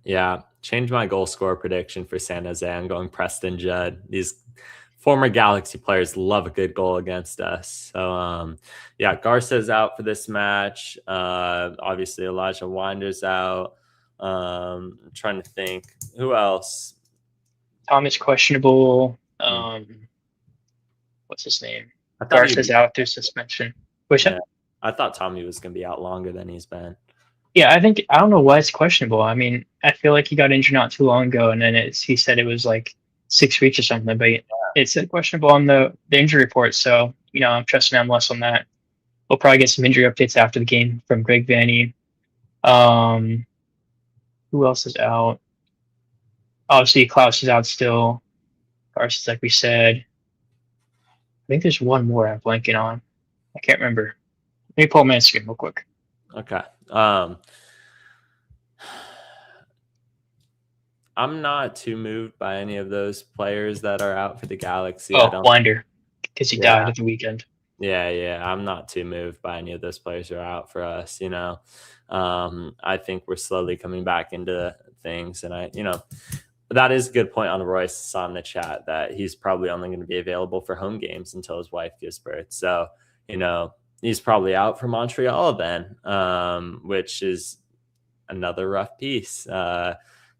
Yeah, change my goal score prediction for San Jose. I'm going Preston Judd. These former Galaxy players love a good goal against us. So, Garza's out for this match. Obviously, Elijah Winder's out. I'm trying to think. Who else? Tom is questionable. What's his name? Garza's out through suspension. I thought Tommy was going to be out longer than he's been. Yeah, I don't know why it's questionable. I mean, I feel like he got injured not too long ago, and then he said it was like 6 weeks or something, but it's questionable on the injury report. So, I'm trusting MLS on that. We'll probably get some injury updates after the game from Greg Vanny. Who else is out? Obviously, Klaus is out still. Garza's, like we said. I think there's one more I'm blanking on. I can't remember. Let me pull my screen real quick. Okay. I'm not too moved by any of those players that are out for the Galaxy. Winder, because he died at the weekend. Yeah. I'm not too moved by any of those players who are out for us. I think we're slowly coming back into things, and that is a good point on Royce. Saw in the chat that he's probably only going to be available for home games until his wife gives birth. So he's probably out for Montreal then, which is another rough piece.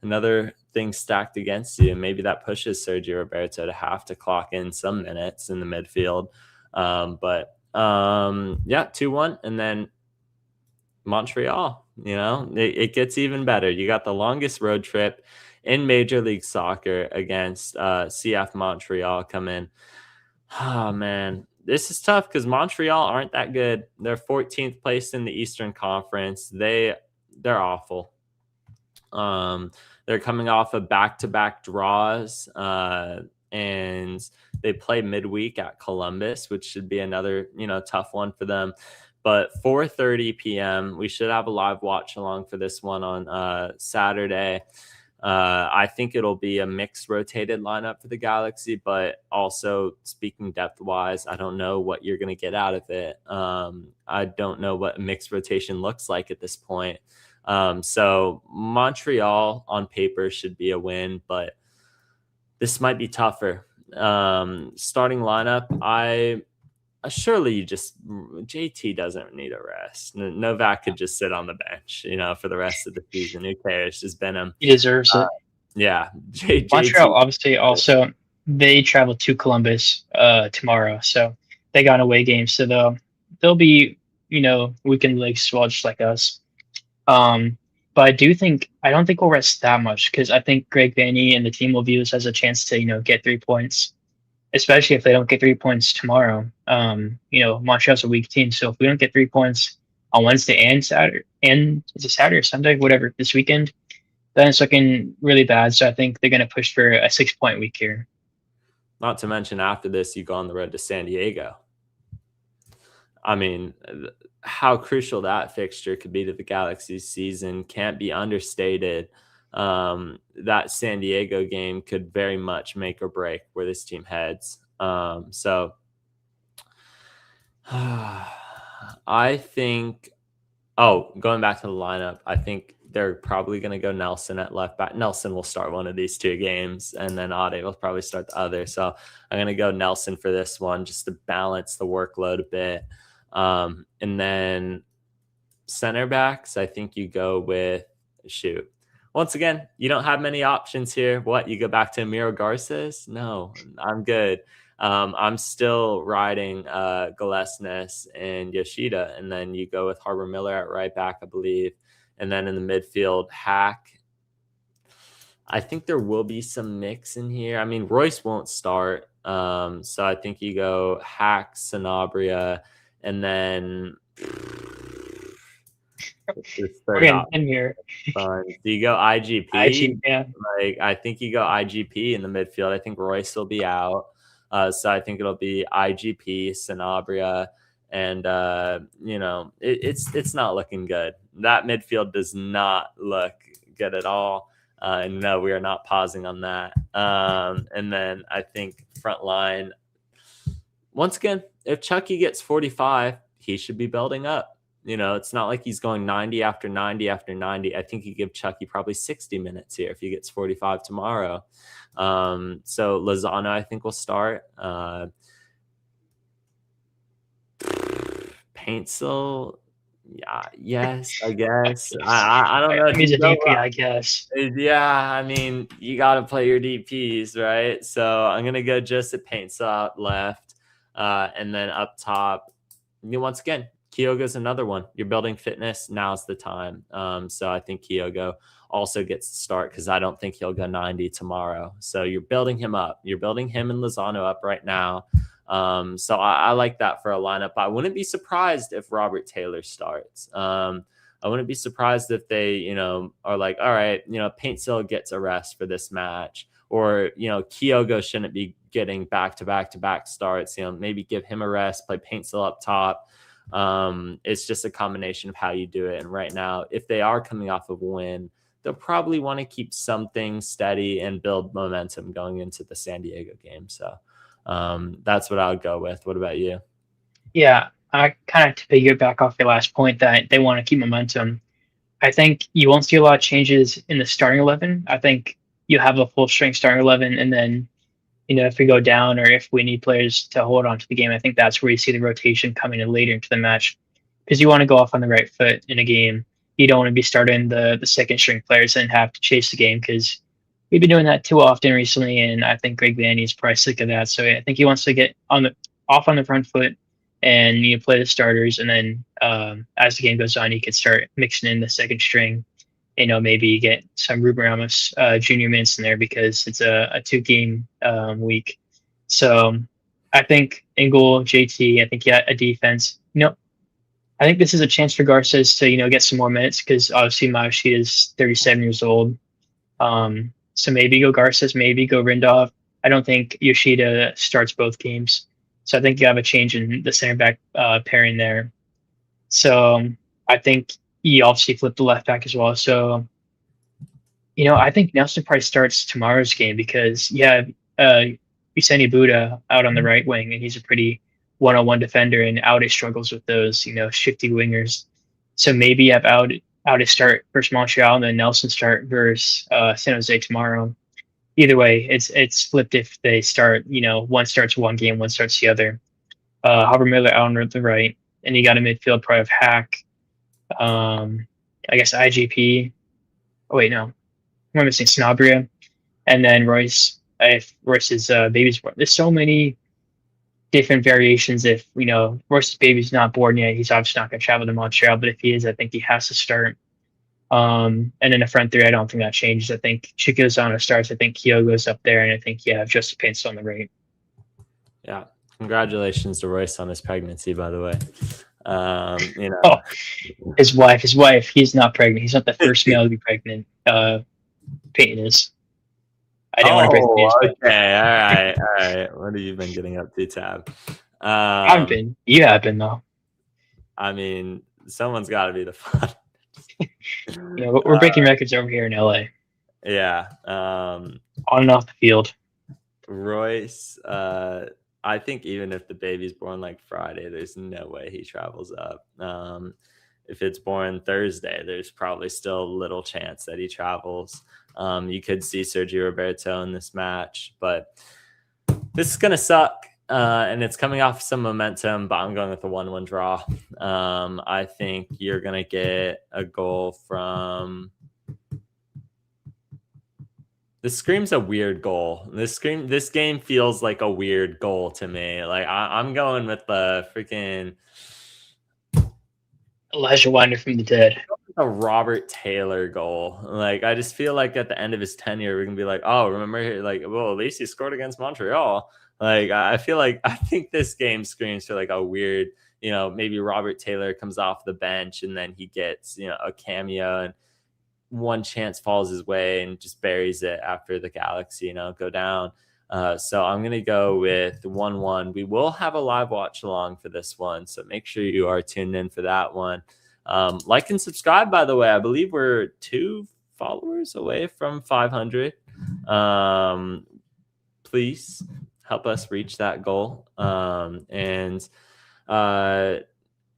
Another thing stacked against you. Maybe that pushes Sergio Roberto to have to clock in some minutes in the midfield. But 2-1, and then Montreal, it gets even better. You got the longest road trip in Major League Soccer against CF Montreal come in. Oh, man. This is tough because Montreal aren't that good. They're 14th place in the Eastern Conference. They're awful. They're coming off of back-to-back draws, and they play midweek at Columbus, which should be another, tough one for them. But 4:30 p.m., we should have a live watch along for this one on Saturday. I think it'll be a mixed rotated lineup for the Galaxy, but also speaking depth-wise, I don't know what you're going to get out of it. I don't know what a mixed rotation looks like at this point. So Montreal on paper should be a win, but this might be tougher. Starting lineup, surely JT doesn't need a rest. Novak could just sit on the bench, for the rest of the season. Who cares? Just Benham. He deserves it. Yeah. Montreal, obviously, also, they travel to Columbus tomorrow, so they got an away game, so they'll be, weekend league swell just like us. But I don't think we'll rest that much because I think Greg Vanney and the team will view this as a chance to, get 3 points, especially if they don't get 3 points tomorrow. Montreal's a weak team, so if we don't get 3 points on Wednesday and Saturday, and is it Saturday or Sunday, whatever, this weekend, then it's looking really bad. So I think they're going to push for a 6-point week here. Not to mention after this, you go on the road to San Diego. I mean, how crucial that fixture could be to the Galaxy's season can't be understated. That San Diego game could very much make or break where this team heads. So I think, going back to the lineup, I think they're probably going to go Nelson at left back. Nelson will start one of these 2 games, and then Ade will probably start the other. So I'm going to go Nelson for this one just to balance the workload a bit. And then center backs, I think you go with once again, you don't have many options here. What, you go back to Miro Garces? No, I'm good. I'm still riding Galesnes and Yoshida, and then you go with Harbor Miller at right back, I believe. And then in the midfield, Hack. I think there will be some mix in here. I mean, Royce won't start. So I think you go Hack, Sanabria, and then we're getting in here. Do you go IGP? Yeah. I think you go IGP in the midfield. I think Royce will be out. So I think it'll be IGP, Sanabria, and it's not looking good. That midfield does not look good at all. And no, we are not pausing on that. And then I think front line, once again, if Chucky gets 45, he should be building up. It's not like he's going 90 after 90 after 90. I think you give Chucky probably 60 minutes here if he gets 45 tomorrow. So Lozano, I think, will start. Paintsel, yes, I guess. I don't know. He's a DP, I guess. Yeah, I mean, you got to play your DPs, right? So I'm going to go just at Paintsel out left. And then up top, once again, Kyogo's another one. You're building fitness. Now's the time. So I think Kyogo also gets to start because I don't think he'll go 90 tomorrow. So you're building him up. You're building him and Lozano up right now. So I like that for a lineup. I wouldn't be surprised if Robert Taylor starts. I wouldn't be surprised if they, are like, all right, Paintsel gets a rest for this match. Or, Kyogo shouldn't be getting back-to-back starts. Maybe give him a rest, play Paintsel up top. It's just a combination of how you do it. And right now, if they are coming off of a win, they'll probably want to keep something steady and build momentum going into the San Diego game. So that's what I would go with. What about you? Yeah, I kind of to piggyback off your last point that they want to keep momentum. I think you won't see a lot of changes in the starting 11. I think you have a full strength starting 11, and then if we go down or if we need players to hold on to the game, I think that's where you see the rotation coming in later into the match, because you want to go off on the right foot in a game. You don't want to be starting the second string players and have to chase the game, because we've been doing that too often recently, and I think Greg Vanny is probably sick of that. So I think he wants to get off on the front foot and play the starters, and then as the game goes on, you can start mixing in the second string. Maybe get some Ruben Ramos junior minutes in there, because it's a 2-game week. So I think in goal, JT. I think a defense. I think this is a chance for Garces to get some more minutes, because obviously Mayoshi is 37 years old. So maybe go Garces, maybe go Rindov. I don't think Yoshida starts both games. So I think you have a change in the center back pairing there. So I think he obviously flipped the left back as well. So, I think Nelson probably starts tomorrow's game, because you have Vicente Buda out on the right wing, and he's a pretty one-on-one defender, and Aude struggles with those, shifty wingers. So maybe you have Aude start versus Montreal, and then Nelson start versus San Jose tomorrow. Either way, it's flipped if they start, one starts one game, one starts the other. Harbor Miller out on the right, and you got a midfield probably of Hack, I guess IGP. Oh wait, no, I'm missing Snobria, and then Royce. If Royce's baby's born, there's so many different variations. If Royce's baby's not born yet, he's obviously not going to travel to Montreal. But if he is, I think he has to start. And in the front three, I don't think that changes. I think Chucky Lozano starts. I think Kyogo's up there, and I think Joseph Paints on the right. Yeah, congratulations to Royce on his pregnancy, by the way. Oh, his wife. He's not pregnant. He's not the first male to be pregnant. Peyton is. I didn't want to break the news. Okay, all right. What have you been getting up to, Tab? I haven't been. You have been, though. I mean, someone's got to be the fun. We're breaking records over here in LA. Yeah. On and off the field. Royce, I think even if the baby's born like Friday, there's no way he travels up. If it's born Thursday, there's probably still little chance that he travels. You could see Sergio Roberto in this match, but this is going to suck. And it's coming off some momentum, but I'm going with a 1-1 draw. I think you're going to get a goal from... This screams a weird goal. This game feels like a weird goal to me. Like I'm going with the freaking Elijah Winder from the dead. A Robert Taylor goal. Like I just feel like at the end of his tenure, we're gonna be like, oh, remember, like, well, at least he scored against Montreal. Like I think this game screams for like a weird, maybe Robert Taylor comes off the bench and then he gets a cameo and one chance falls his way and just buries it after the Galaxy, go down. So I'm going to go with 1-1. We will have a live watch along for this one, so make sure you are tuned in for that one. Like and subscribe, by the way. I believe we're 2 followers away from 500. Please help us reach that goal.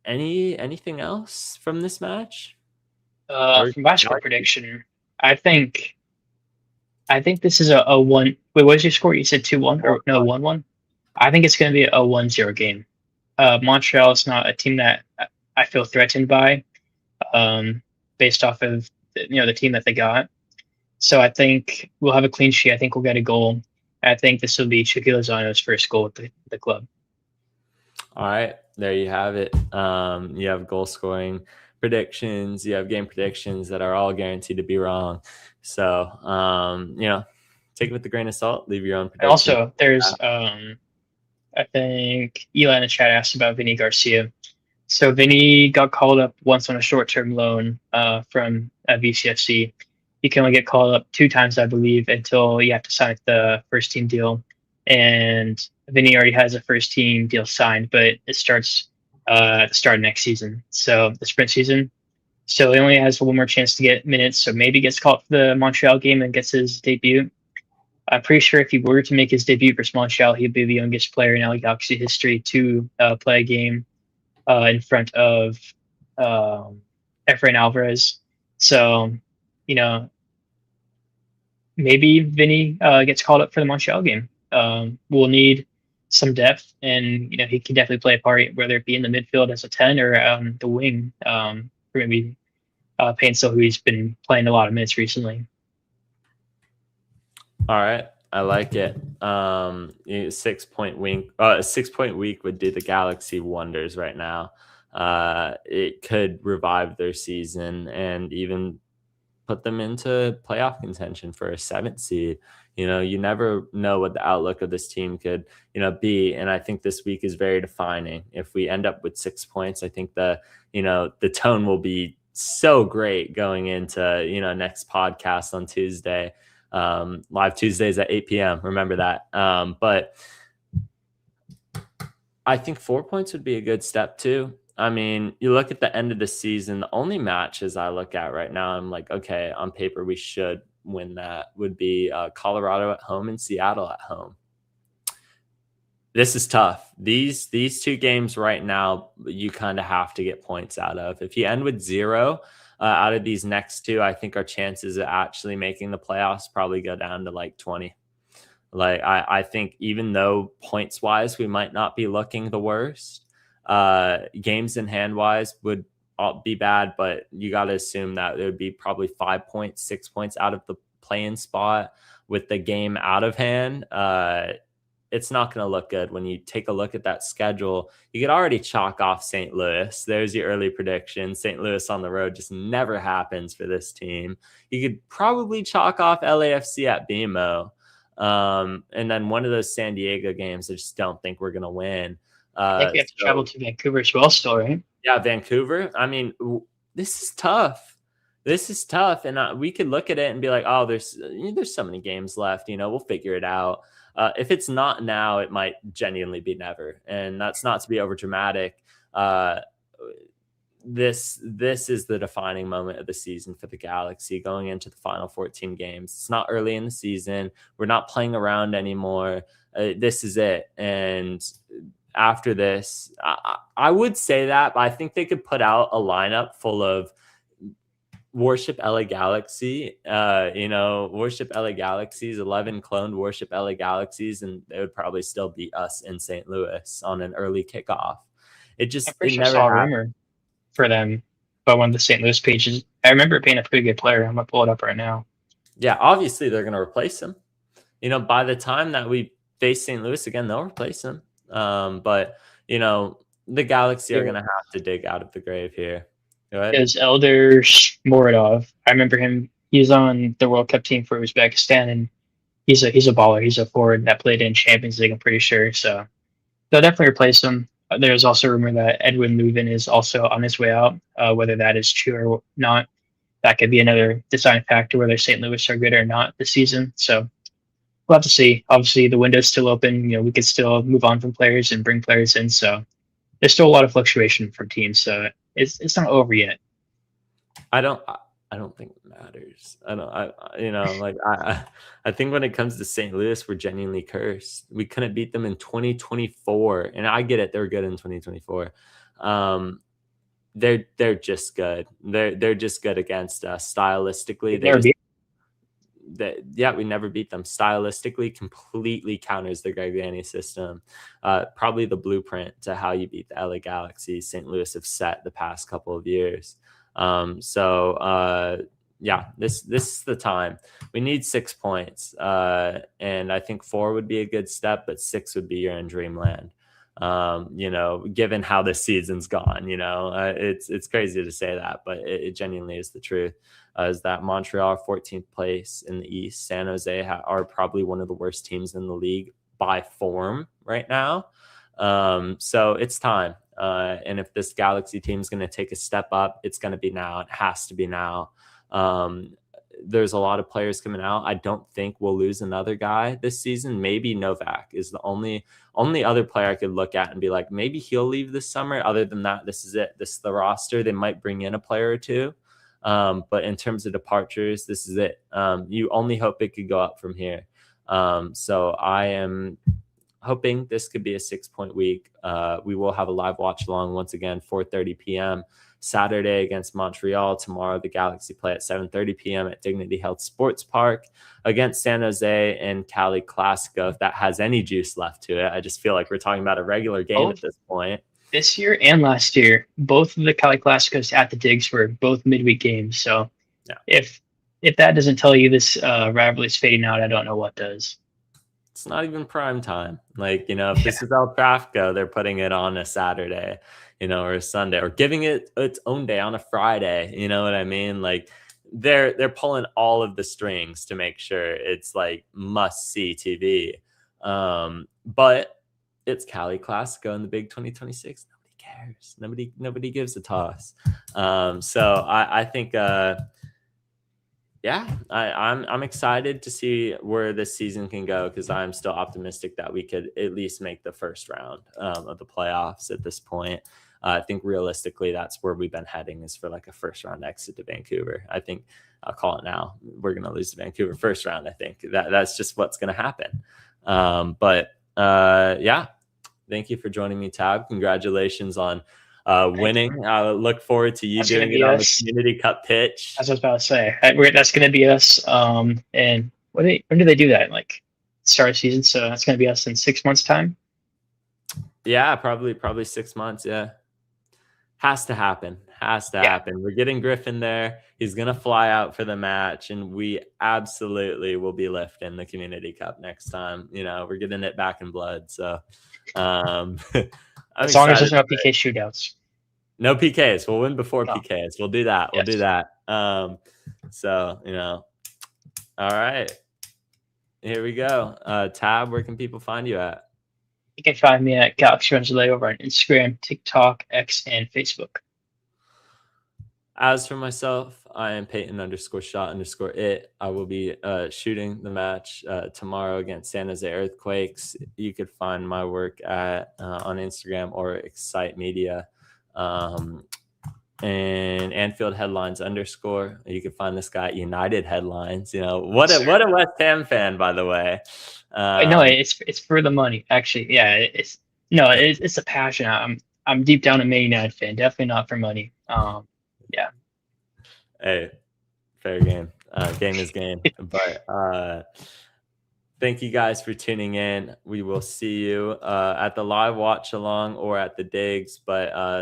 Anything else from this match? From basketball prediction, I think this is a 1. Wait, what was your score? You said 2-1 or no 1-1? I think it's going to be a 1-0 game. Montreal is not a team that I feel threatened by, based off of the team that they got. So I think we'll have a clean sheet. I think we'll get a goal. I think this will be Chucky Lozano's first goal with the club. All right, there you have it. You have goal scoring predictions, you have game predictions that are all guaranteed to be wrong. So, take it with a grain of salt, leave your own predictions. Also, there's, I think Eli in the chat asked about Vinny Garcia. So Vinny got called up once on a short-term loan from VCFC. You can only get called up 2 times, I believe, until you have to sign the first team deal. And Vinny already has a first team deal signed, but it starts at the start of next season. So the sprint season. So he only has 1 more chance to get minutes. So maybe gets called for the Montreal game and gets his debut. I'm pretty sure if he were to make his debut for Montreal, he'd be the youngest player in LA Galaxy history to play a game in front of Efrain Alvarez. So, maybe Vinny gets called up for the Montreal game. will need some depth, and he can definitely play a part, whether it be in the midfield as a 10 or the wing. For maybe Painstill, who he's been playing a lot of minutes recently. All right, I like it. 6-point week. A 6-point week would do the Galaxy wonders right now. It could revive their season and even put them into playoff contention for a 7th seed. You never know what the outlook of this team could, be. And I think this week is very defining. If we end up with 6 points, I think the tone will be so great going into, next podcast on Tuesday. Live Tuesdays at 8 p.m. Remember that. But I think 4 points would be a good step too. I mean, you look at the end of the season, the only matches I look at right now, I'm like, okay, on paper, we should win that, would be Colorado at home and Seattle at home. This is tough. These 2 games right now, you kind of have to get points out of. If you end with 0 out of these next 2, I think our chances of actually making the playoffs probably go down to like 20. Like, I think even though points wise, we might not be looking the worst, games in hand wise would be bad, but you got to assume that it would be probably 5 points, 6 points out of the play-in spot with the game out of hand. It's not going to look good when you take a look at that schedule. You could already chalk off St. Louis. There's your early prediction. St. Louis on the road just never happens for this team. You could probably chalk off LAFC at BMO. And then one of those San Diego games, I just don't think we're going to win. I think we have to travel to Vancouver as well still, right? Yeah, Vancouver. I mean, this is tough. And we could look at it and be like, oh, there's so many games left. We'll figure it out. If it's not now, it might genuinely be never. And that's not to be over dramatic. This is the defining moment of the season for the Galaxy going into the final 14 games. It's not early in the season. We're not playing around anymore. This is it. And after this, I would say that, but I think they could put out a lineup full of Worship LA Galaxy, Worship LA Galaxies, 11 cloned Worship LA Galaxies, and they would probably still beat us in St. Louis on an early kickoff. It never saw a rumor for them, but one of the St. Louis pages, I remember it being a pretty good player. I'm gonna pull it up right now. Yeah, obviously they're gonna replace him. By the time that we face St. Louis again, they'll replace him. But the Galaxy are gonna have to dig out of the grave here. Is Elder Moradov. I remember him. He's on the World Cup team for Uzbekistan, and he's a baller. He's a forward that played in Champions League, I'm pretty sure. So they'll definitely replace him. There's also a rumor that Edwin Leuven is also on his way out. Whether that is true or not, that could be another deciding factor whether St. Louis are good or not this season. So we'll have to see. Obviously, the window's still open. We could still move on from players and bring players in. So there's still a lot of fluctuation from teams. So it's not over yet. I don't think it matters. I think when it comes to St. Louis, we're genuinely cursed. We couldn't beat them in 2024, and I get it; they're good in 2024. They're just good. They're just good against us stylistically. We never beat them. Stylistically, completely counters the Gargani system. Probably the blueprint to how you beat the LA Galaxy. St. Louis have set the past couple of years. This is the time. We need 6 points, and I think 4 would be a good step, but 6 would be you're in dreamland. Given how this season's gone, it's crazy to say that, but it genuinely is the truth. Is that Montreal 14th place in the East, San Jose are probably one of the worst teams in the league by form right now. So it's time. And if this Galaxy team is going to take a step up, it's going to be now. It has to be now. There's a lot of players coming out. I don't think we'll lose another guy this season. Maybe Novak is the only other player I could look at and be like, maybe he'll leave this summer. Other than that, this is it. This is the roster. They might bring in a player or two. But in terms of departures, this is it. You only hope it could go up from here. So I am hoping this could be a 6-point week. We will have a live watch along once again, 4:30 p.m. Saturday against Montreal. Tomorrow, the Galaxy play at 7:30 p.m. at Dignity Health Sports Park against San Jose and Cali Clásico. If that has any juice left to it, I just feel like we're talking about a regular game at this point. This year and last year, both of the Cali Clásicos at the Digs were both midweek games. So yeah. if that doesn't tell you this rivalry is fading out, I don't know what does. It's not even prime time. Like, if this is El Tráfico, they're putting it on a Saturday, or a Sunday, or giving it its own day on a Friday. You know what I mean? Like, they're pulling all of the strings to make sure it's like must see TV. But it's Cali Clásico in the big 2026. Nobody cares. Nobody gives a toss. So I think. I'm excited to see where this season can go, because I'm still optimistic that we could at least make the first round of the playoffs at this point. I think realistically, that's where we've been heading, is for like a first round exit to Vancouver. I think I'll call it now. We're going to lose to Vancouver first round. I think that's just what's going to happen. Thank you for joining me, Tab. Congratulations on winning. I look forward to you doing it on the Community Cup pitch. That's what I was about to say. That's going to be us. And when do they do that? Like start of season. So that's going to be us in 6 months' time. Yeah, probably 6 months. Yeah, has to happen. We're getting Griffin there. He's going to fly out for the match, and we absolutely will be lifting the Community Cup next time. We're getting it back in blood. So, as long as there's no PK shootouts. No PKs. We'll win before PKs. We'll do that. We'll do that. All right. Here we go. Tab, where can people find you at? You can find me at Galaxy Runs Delay over on Instagram, TikTok, X, and Facebook. As for myself, I am Peyton_shot_it. I will be shooting the match tomorrow against San Jose Earthquakes. You could find my work at on Instagram or Excite Media. And Anfield Headlines _. You can find this guy at United Headlines. What a West Ham fan, by the way. No, it's for the money, actually. Yeah, it's a passion. I'm deep down a Man United fan. Definitely not for money. Yeah. Hey, fair game. Game is game. But thank you guys for tuning in. We will see you at the live watch along or at the digs. But